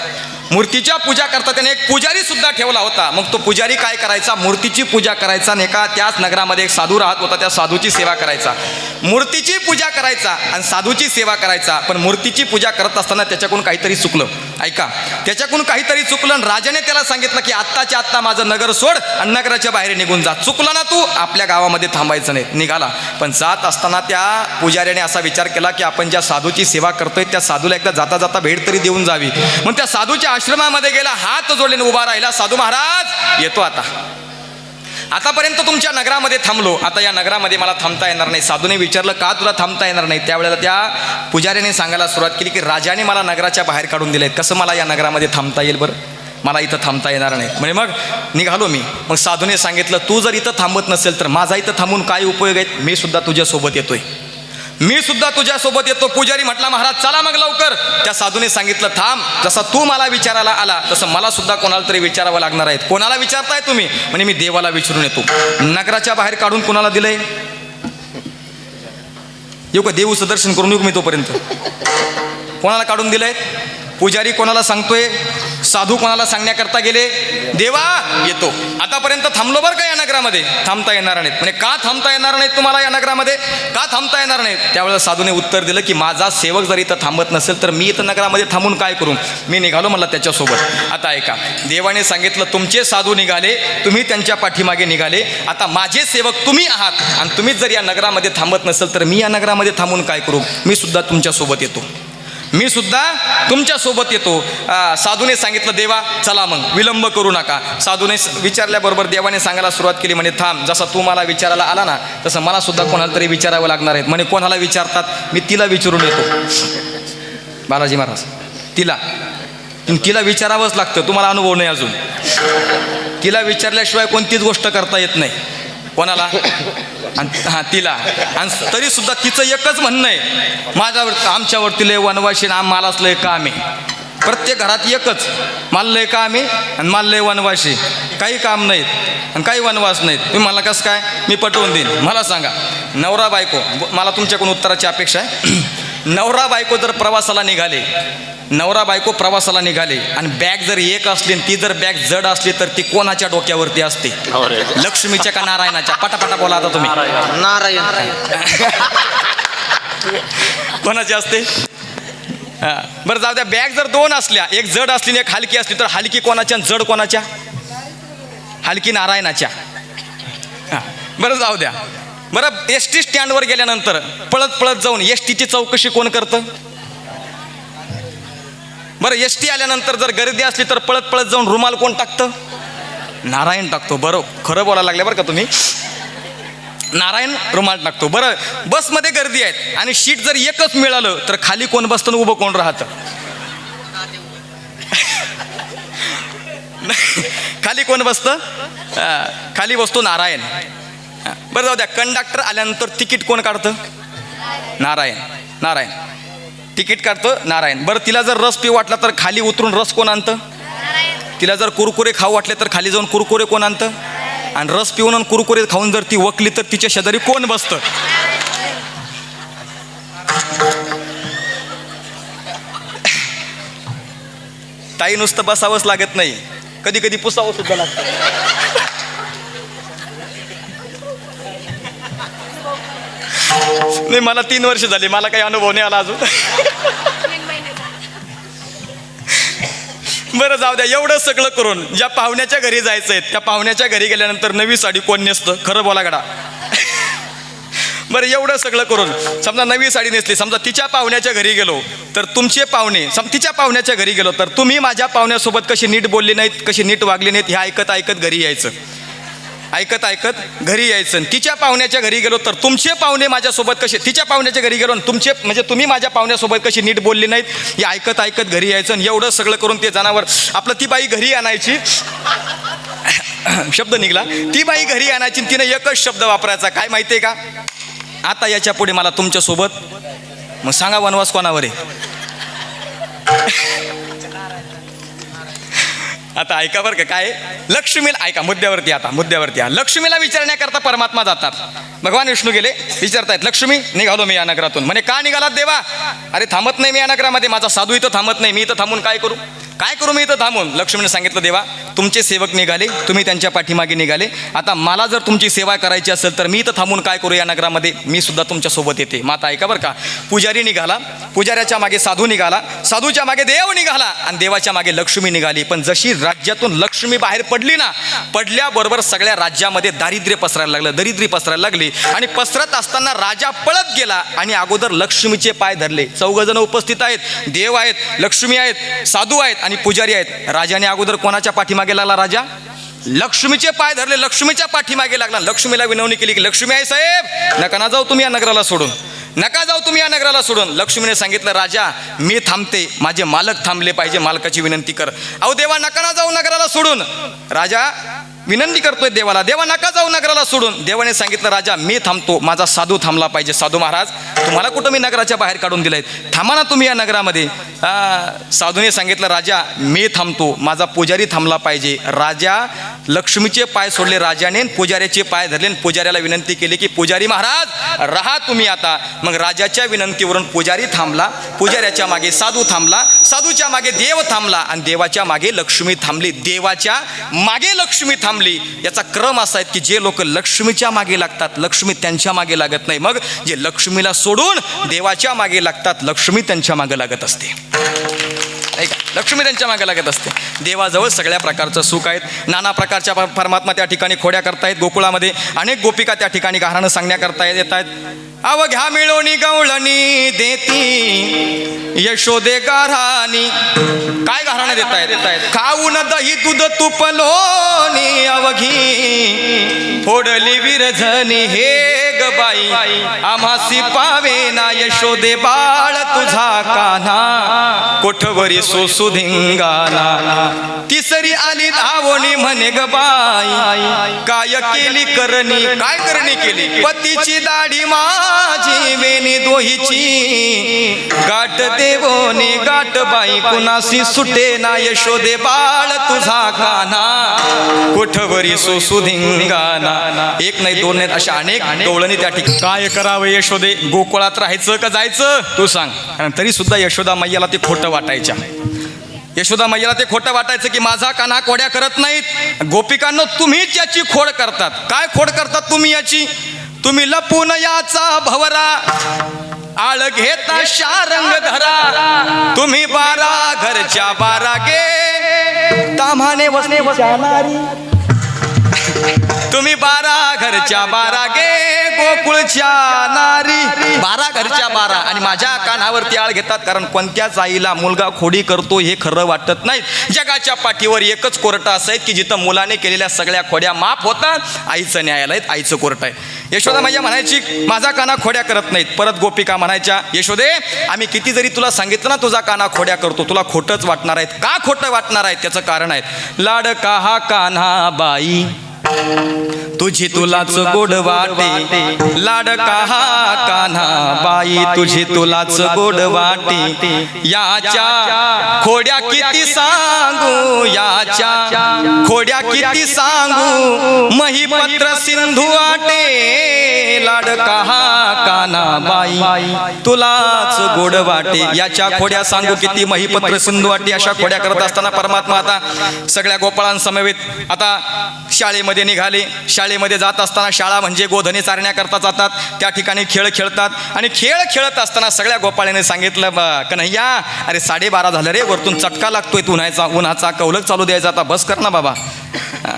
मूर्तीच्या पूजा करता त्याने एक पुजारी सुद्धा ठेवला होता. मग तो पुजारी काय करायचा, मूर्तीची पूजा करायचा आणि एका त्याच नगरामध्ये एक साधू राहत होता, त्या साधूची सेवा करायचा. मूर्तीची पूजा करायचा आणि साधूची सेवा करायचा. पण मूर्तीची पूजा करत असताना त्याच्याकडून काहीतरी चुकलं. ऐका, त्याच्याकडून काहीतरी चुकलं आणि राजाने त्याला सांगितलं की आत्ताच्या आत्ता माझं नगर सोड आणि नगराच्या बाहेर निघून जा. चुकला ना तू, आपल्या गावामध्ये थांबायचं नाही. निघाला. पण जात असताना त्या पुजाऱ्याने असा विचार केला की आपण ज्या साधूची सेवा करतोय त्या साधूला एकदा जाता जाता भेट तरी देऊन जावी. मग त्या साधूच्या आश्रमामध्ये गेला, हात जोडलेने उभा राहिला. साधू महाराज येतो आता. आतापर्यंत तुमच्या नगरामध्ये थांबलो, आता या नगरामध्ये मला थांबता येणार नाही. साधूने विचारलं का तुला थांबता येणार नाही. त्यावेळेला त्या पुजाऱ्याने सांगायला सुरुवात केली की राजाने मला नगराच्या बाहेर काढून दिले, कसं मला या नगरामध्ये थांबता येईल बरं, मला इथं थांबता येणार नाही. म्हणजे मग निघालो मी. मग साधूने सांगितलं तू जर इथं थांबत नसेल तर माझा इथं थांबून काय उपयोग आहे, मी सुद्धा तुझ्यासोबत येतोय, मी सुद्धा तुझ्यासोबत येतो. पुजारी म्हटला महाराज चला मग लवकर. त्या साधूने सांगितलं थांब, जसा तू मला विचारायला आला तसं मला सुद्धा कोणाला तरी विचारावं लागणार आहे. कोणाला विचारताय तुम्ही, म्हणजे मी देवाला विचारून येतो. नगराच्या बाहेर काढून कोणाला दिलंय, येऊ का देऊचं दर्शन करून येऊ मी तोपर्यंत. कोणाला काढून दिलंय, पुजारी कोणाला सांगतोय, साधू कोणाला सांगण्याकरता गेले, देवा येतो. आतापर्यंत थांबलो बरं का या नगरामध्ये, थांबता येणार नाहीत. म्हणजे का थांबता येणार नाहीत तुम्हाला या नगरामध्ये, का थांबता येणार नाहीत. त्यावेळेला साधूने उत्तर दिलं की माझा सेवक जर इथं थांबत नसेल तर मी इथं नगरामध्ये थांबून काय करू. मी निघालो मला त्याच्यासोबत. आता ऐका, देवाने सांगितलं तुमचे साधू निघाले, तुम्ही त्यांच्या पाठीमागे निघाले, आता माझे सेवक तुम्ही आहात आणि तुम्हीच जर या नगरामध्ये थांबत नसेल तर मी या नगरामध्ये थांबून काय करू. मी सुद्धा तुमच्यासोबत येतो, मी सुद्धा तुमच्यासोबत येतो. साधूने सांगितलं देवा चला मग विलंब करू नका. साधूने विचारल्याबरोबर देवाने सांगायला सुरुवात केली, म्हणे थांब, जसा तू मला विचारायला आला ना तसं मला सुद्धा कोणाला तरी विचारावं लागणार आहे. म्हणे कोणाला विचारतात, मी तिला विचारून येतो. बालाजी महाराज तिला विचारावंच लागतं, तुम्हाला अनुभव नाही अजून. तिला विचारल्याशिवाय कोणतीच गोष्ट करता येत नाही. कोणाला, हां तिला. आणि तरी सुद्धा तिचं एकच म्हणणं आहे, माझ्यावर आमच्यावरती लय वनवाशी ना, मलाच लय काम आहे. प्रत्येक घरात एकच, मला लय काम आहे आणि मला लय वनवाशी, काही काम नाहीत आणि काही वनवास नाहीत. तुम्ही मला कसं काय, मी पटवून देईन. मला सांगा, नवरा बायको, मला तुमच्याकडून उत्तराची अपेक्षा आहे. नवरा बायको जर प्रवासाला निघाले, नवरा बायको प्रवासाला निघाले आणि बॅग जर एक असली आणि ती जर बॅग जड असली तर ती कोणाच्या डोक्यावरती असते, लक्ष्मीच्या का नारायणाच्या. पटापटा बोला आता तुम्ही. नारायण. कोणाची असते. हां बरं जाऊ द्या, बॅग जर दोन असल्या, एक जड असली आणि एक हलकी असली तर हलकी कोणाच्या आणि जड कोणाच्या, हलकी नारायणाच्या. हां बरं जाऊ द्या. बरं एस टी स्टँडवर गेल्यानंतर पळत पळत जाऊन एस टीची चौकशी कोण करतं. बरं एस टी आल्यानंतर जर गर्दी असली तर पळत पळत जाऊन रुमाल कोण टाकतं, नारायण टाकतो. बरं खरं बोलायला लागले बरं का तुम्ही, नारायण रुमाल टाकतो. बरं बसमध्ये गर्दी आहेत आणि सीट जर एकच मिळालं तर खाली कोण बसतं, उभं कोण राहतं, खाली कोण बसतं, खाली बसतो नारायण. बरं जाऊ द्या, कंडक्टर आल्यानंतर तिकीट कोण काढतं, नारायण तिकीट काढतं नारायण. बरं तिला जर रस पिऊ वाटला तर खाली उतरून रस कोण आणतं, तिला जर कुरकुरे खाऊ वाटले तर खाली जाऊन कुरकुरे कोण आणतं. आणि रस पिऊन आणि कुरकुरे खाऊन जर ती वकली तर तिच्या शेजारी कोण बसतं. ताई नुसतं बसावंच लागत नाही, कधी कधी पुसावं सुद्धा लागतं. नाही मला 3 वर्ष झाली, मला काही अनुभव नाही आला अजून. बरं जाऊ द्या, एवढं सगळं करून ज्या पाहुण्याच्या घरी जायचं आहे त्या पाहुण्याच्या घरी गेल्यानंतर नवी साडी कोण नेसतं, खरं बोला गडा. बरं एवढं सगळं करून समजा नवी साडी नेसली, समजा तिच्या पाहुण्याच्या घरी गेलो तर तुमचे पाहुणे तिच्या पाहुण्याच्या घरी गेलो तर तुम्ही माझ्या पाहुण्यासोबत कशी नीट बोलली नाहीत, कशी नीट वागली नाहीत, हे ऐकत ऐकत घरी यायचं, ऐकत ऐकत घरी यायचं. तिच्या पाहुण्याच्या घरी गेलो तर तुमचे पाहुणे माझ्यासोबत कसे, तिच्या पाहुण्याच्या घरी गेलो तुमचे म्हणजे तुम्ही माझ्या पाहुण्यासोबत कशी नीट बोलली नाहीत, हे ऐकत ऐकत घरी यायचं. आणि एवढं सगळं करून ते जनावर आपलं ती बाई घरी आणायची, शब्द निघाला, ती बाई घरी आणायची. तिने एकच शब्द वापरायचा, काय माहिती आहे का, आता याच्या पुढे मला तुमच्यासोबत, मग सांगा वनवास कोणावर आहे. आता ऐका बरं का, काय लक्ष्मीला, ऐका मुद्द्यावरती, आता मुद्द्यावरती. लक्ष्मीला विचारण्याकरता परमात्मा जातात. भगवान विष्णू गेले, विचारतायत लक्ष्मी निघालो मी या नगरातून. म्हणे का निघालात देवा? अरे थांबत नाही मी या नगरामध्ये, माझा साधू इथं थांबत नाही, मी इथं थांबून काय करू मी इथं थांबून. लक्ष्मीने सांगितलं देवा तुमचे सेवक निघाले, तुम्ही त्यांच्या पाठीमागे निघाले, आता मला जर तुमची सेवा करायची असेल तर मी इथं थांबून काय करू या नगरामध्ये, मी सुद्धा तुमच्या सोबत येते. माता ऐका बरं का, पुजारी निघाला, पुजाऱ्याच्या मागे साधू निघाला, साधूच्या मागे देव निघाला आणि देवाच्या मागे लक्ष्मी निघाली. पण जशी राज्यातून लक्ष्मी बाहेर पडली ना, पडल्याबरोबर सगळ्या राज्यामध्ये दारिद्र्य पसरायला लागलं, दरिद्री पसरायला लागली. आणि पसरत असताना राजा पळत गेला आणि अगोदर लक्ष्मीचे पाय धरले. 4 जण उपस्थित आहेत, देव आहेत, लक्ष्मी आहेत, साधू आहेत आणि पुजारी आहेत. राजाने अगोदर कोणाच्या पाठीमागे लागला? राजा लक्ष्मीचे पाय धरले, लक्ष्मीच्या पाठीमागे लागला. लक्ष्मीला विनवणी केली की लक्ष्मी आई साहेब नका ना जाऊ तुम्ही या नगराला सोडून, नका जाऊ तुम्ही या नगराला सोडून. लक्ष्मीने सांगितलं राजा मी थांबते, माझे मालक थांबले पाहिजे, मालकाची विनंती कर. अहो देवा नका ना जाऊ नगराला सोडून. राजा विनंती करतोय देवाला, देवा नका जाऊ नगराला सोडून. देवाने सांगितलं राजा मी थांबतो, माझा साधू थांबला पाहिजे. साधू महाराज तुम्हाला कुठं मी नगराच्या बाहेर काढून दिलंय, थांबा ना तुम्ही या नगरामध्ये. साधूने सांगितलं राजा मी थांबतो, माझा पुजारी थांबला पाहिजे. राजा लक्ष्मीचे पाय सोडले राजाने, पुजाऱ्याचे पाय धरले, पुजाऱ्याला विनंती केली की पुजारी महाराज राहा तुम्ही आता. मग राजाच्या विनंतीवरून पुजारी थांबला, पुजाऱ्याच्या मागे साधू थांबला, साधूच्या मागे देव थांबला आणि देवाच्या मागे लक्ष्मी थांबली. देवाच्या मागे लक्ष्मी थांबली. याचा क्रम असा आहे की जे लोक लक्ष्मीच्या मागे लागतात लक्ष्मी त्यांच्या मागे लागत नाही. मग जे लक्ष्मीला सोडून देवाच्या मागे लागतात लक्ष्मी त्यांच्या मागे लागत असते. लक्ष्मी त्यांच्या मागे लागत असते. देवाजवळ सगळ्या प्रकारचं सुख आहेत, नाना प्रकारच्या परमात्मा त्या ठिकाणी खोड्या करतायत. गोकुळामध्ये अनेक गोपिका त्या ठिकाणी गाणं सांगण्याकरता येत आहेत. अवघ्या मिळवणी गवळणी देती यशोदे गाराणी. काय गाराणे देत आहेत? खाऊन दही दूध तूप लोणी अवघी फोडली विरझणी हे ग बाई आम्हासी पावेना यशोदे बाळ तुझा कान्हा कोठवरी सोसू धिंगाणा. तिसरी आली धावणी म्हणे ग बाई काय केली करणी, काय करणी केली? पतीची दाढी माझी वेणी दोहीची गाठ देवोनी गाठ बाई कुणासी सुटे ना यशोदे बाळ तुझा कान्हा कोठवरी सोसू धिंगाणा. एक नाही दोन नाहीत अशा अनेक गवळणी त्या ठिकाणी. काय करावं यशोदे, गोकुळात राहायचं का जायचं तू सांग. कारण तरी सुद्धा यशोदा मैयाला ते खोटं वाटायच्या. यशोदा मैयाला ते खोटं वाटायचं की माझा कान्हा खोड्या करत नाहीत. गोपिकांनो तुम्हीच याची खोड करतात. काय खोड करतात तुम्ही याची? तुम्ही लपून याचा भवरा आळ घेता शारंग धरा. तुम्ही 12 घरच्या 12 गे ताम्हाने वसने वसणारी. तुम्ही 12 घरच्या 12 गे गोकुळच्या नारी. 12 घरच्या 12 आणि माझ्या कानावरती आळ घेतात. कारण कोणत्याच आईला मुलगा खोडी करतो हे खरं वाटत नाही. जगाच्या पाठीवर एकच कोर्ट असं आहे की जिथं मुलाने केलेल्या सगळ्या खोड्या माफ होतात. आईचं न्यायालय, आईचं कोर्ट आहे. यशोदा मैया म्हणायची माझा काना खोड्या करत नाहीत. परत गोपिका म्हणायच्या यशोदे आम्ही किती जरी तुला सांगितलं ना तुझा काना खोड्या करतो, तुला खोटंच वाटणार आहेत. का खोटं वाटणार आहेत त्याचं कारण आहे. लाडका हा कान्हा बाई तुझी तुलाच गोड वाटे. लाडका हा कान्हा बाई तुझी तुलाच गोड वाटे. याच्या खोड्या किती सांगू, याच्या खोड्या किती सांगू महिपत्र सिंधू वाटे. लाडका हा कान्हा बाई तुलाच गोड वाटे. याच्या खोड्या सांगू किती महिपत्र सिंधू वाटे. अशा खोड्या करत असताना परमात्मा आता सगळ्या गोपाळांसमवेत आता शाळेमध्ये निघाले. शाळेमध्ये जात असताना, शाळा म्हणजे गोधने चारण्याकरता जातात, त्या ठिकाणी खेळ खेळतात. आणि खेळ खेळत असताना सगळ्या गोपाळाने सांगितलं कन्हैया अरे 12:30 झालं रे, वरतून चटका लागतोय उन्हाचा कौलक चालू द्यायचा, आता बस कर ना बाबा,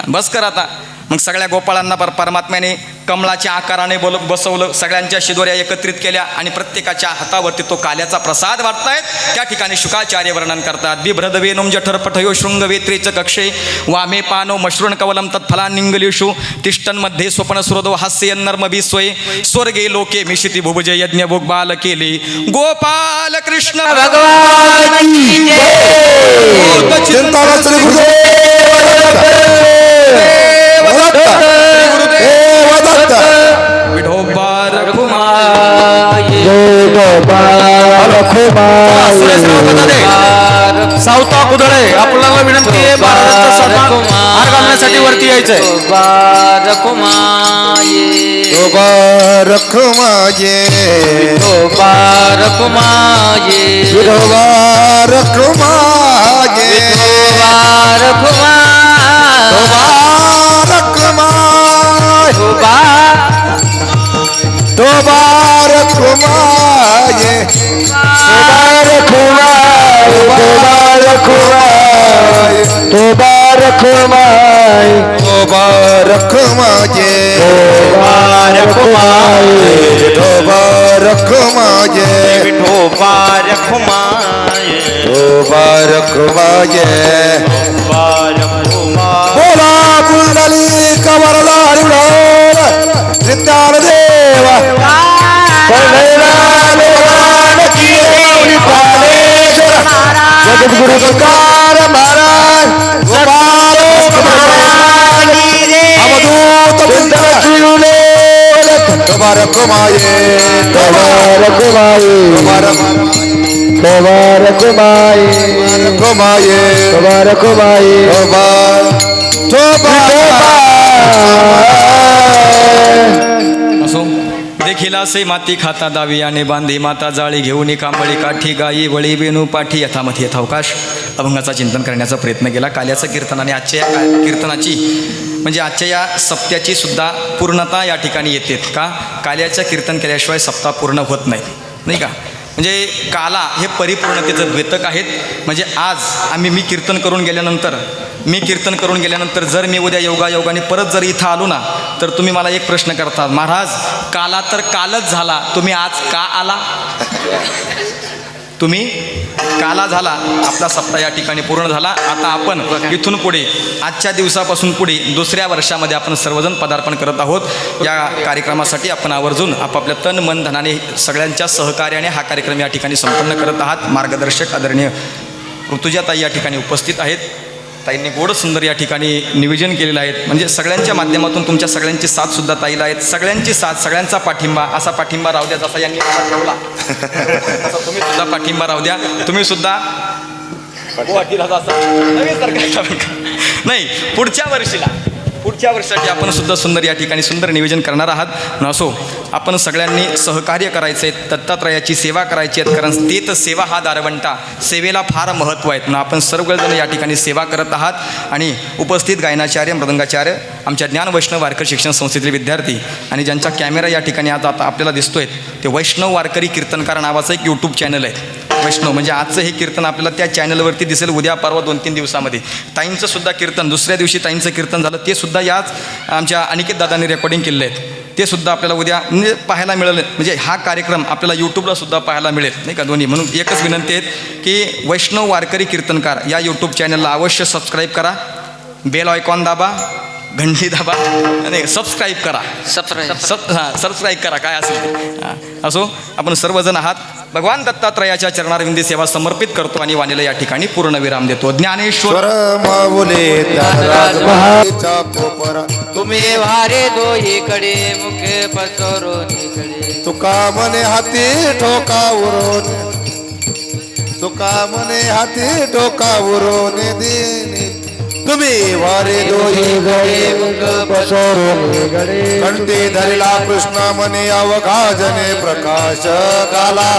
बस कर आता. मग सगळ्या गोपाळांना परमात्म्याने कमळाच्या आकाराने बसवलं. सगळ्यांच्या शिदोऱ्या एकत्रित केल्या आणि प्रत्येकाच्या हातावरती तो काल्याचा प्रसाद वाटतायत. त्या ठिकाणी शुकाचार्य वर्णन करतात. बिभ्रदवेनुम जठरपठयो शृंगवेत्रेच कक्षे वामे पानो मश्रुण कवलम तत्फलानिंगलिषु तिष्ठन मध्ये स्वप्न सुरदो हास्यन्नर्म विस्वये स्वर्गे लोके मिशिति भुभुजे यज्ञ भोग बाल केले. गोपाल कृष्ण भगवान की सावता कुदळे आपल्याला विनंती आहे. महाराजांचा सन्मान करण्यासाठी वरती यायचंय. रखुमाये रखुमाये रखुमाये रखुमाये बोला पुंडली कवरला नित्यान देवा जगद्गुरु तुकार महाराज अवधूत रखुमाये असो देखील असे माती खाता दावी आणि बांधी माता जाळी घेऊन कांबळी काठी गाई वळी बेणू पाठी यथामथी यथावकाश अभंगाचा चिंतन करण्याचा प्रयत्न केला. काल्याचं कीर्तन आणि आजच्या या कीर्तनाची म्हणजे आजच्या या सप्त्याची सुद्धा पूर्णता या ठिकाणी येते. का काल्याचं कीर्तन केल्याशिवाय सप्ताह पूर्ण होत नाही का. म्हणजे काला हे परिपूर्णतेचं द्वेतक आहेत. म्हणजे आज मी कीर्तन करून गेल्यानंतर जर मी उद्या योगायोगाने परत जर इथं आलो ना तर तुम्ही मला एक प्रश्न करता, महाराज काला तर कालच झाला, तुम्ही आज का आला? तुम्ही काला झाला. आपला सप्ताह या ठिकाणी पूर्ण झाला. आता आपण इथून पुढे आजच्या दिवसापासून पुढे दुसऱ्या वर्षामध्ये आपण सर्वजण पदार्पण करत आहोत. या कार्यक्रमासाठी आपण आवर्जून आपापल्या तन मन धनाने सगळ्यांच्या सहकार्याने हा कार्यक्रम या ठिकाणी संपन्न करत आहात. मार्गदर्शक आदरणीय ऋतुजाताई या ठिकाणी उपस्थित आहेत. ताईंनी गोड सुंदर या ठिकाणी नियोजन केलेलं आहे. म्हणजे सगळ्यांच्या माध्यमातून तुमच्या सगळ्यांची साथसुद्धा ताईला आहेत. सगळ्यांची साथ, सगळ्यांचा पाठिंबा, असा पाठिंबा राहू द्या जसा यांनी मला ठेवला तसा तुम्ही सुद्धा पाठिंबा राहू द्या. तुम्ही सुद्धा नाही पुढच्या वर्षासाठी आपण सुद्धा सुंदर या ठिकाणी सुंदर नियोजन करणार आहात. असो आपण सगळ्यांनी सहकार्य करायचं आहे, दत्तात्रयाची सेवा करायची आहे. कारण तेच सेवा हा दारवंटा, सेवेला फार महत्त्व आहे. म्हणून आपण सर्वजण या ठिकाणी सेवा करत आहात. आणि उपस्थित गायनाचार्य मृदंगाचार्य आमच्या ज्ञान वैष्णव वारकरी शिक्षण संस्थेतले विद्यार्थी आणि ज्यांचा कॅमेरा या ठिकाणी आता आपल्याला दिसतोय ते वैष्णव वारकरी कीर्तनकार नावाचं एक यूट्यूब चॅनल आहे. वैष्णव म्हणजे आजचं हे कीर्तन आपल्याला त्या चॅनलवरती दिसेल उद्या परवा 2-3 दिवसामध्ये. ताईंचं सुद्धा कीर्तन दुसऱ्या दिवशी ताईंचं कीर्तन झालं, ते सुद्धा याच आमच्या अनिकेत दादांनी रेकॉर्डिंग केलेलं आहे. ते सुद्धा आपल्याला उद्या म्हणजे पाहायला मिळेल. म्हणजे हा कार्यक्रम आपल्याला यूट्यूबला सुद्धा पाहायला मिळेल नाही का दोन्ही. म्हणून एकच विनंती आहे की वैष्णव वारकरी कीर्तनकार या यूट्यूब चॅनलला अवश्य सबस्क्राईब करा, बेल आयकॉन दाबा, घंटी दाबा आणि सबस्क्राईब करा. सबस्क्राईब करा काय असेल. असो आपण सर्वजण आहात. भगवान दत्तात्रयाच्या चरणारविंदी सेवा समर्पित करतो आणि वाणीला या ठिकाणी पूर्ण विराम देतो. ज्ञानेश्वर तुम्ही वारे दोहीकडे मुखे पसरून तुका मने हाती ठोकावरून देणे तुम्ही वारे दोही कंठी धरला कृष्ण मने अवघाजने प्रकाश काला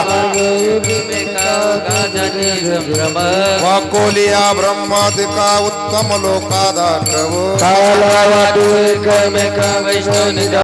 वाकोलिया ब्रह्मादिका उत्तम लोका दाखव काला वाटू एकमेका वैष्णव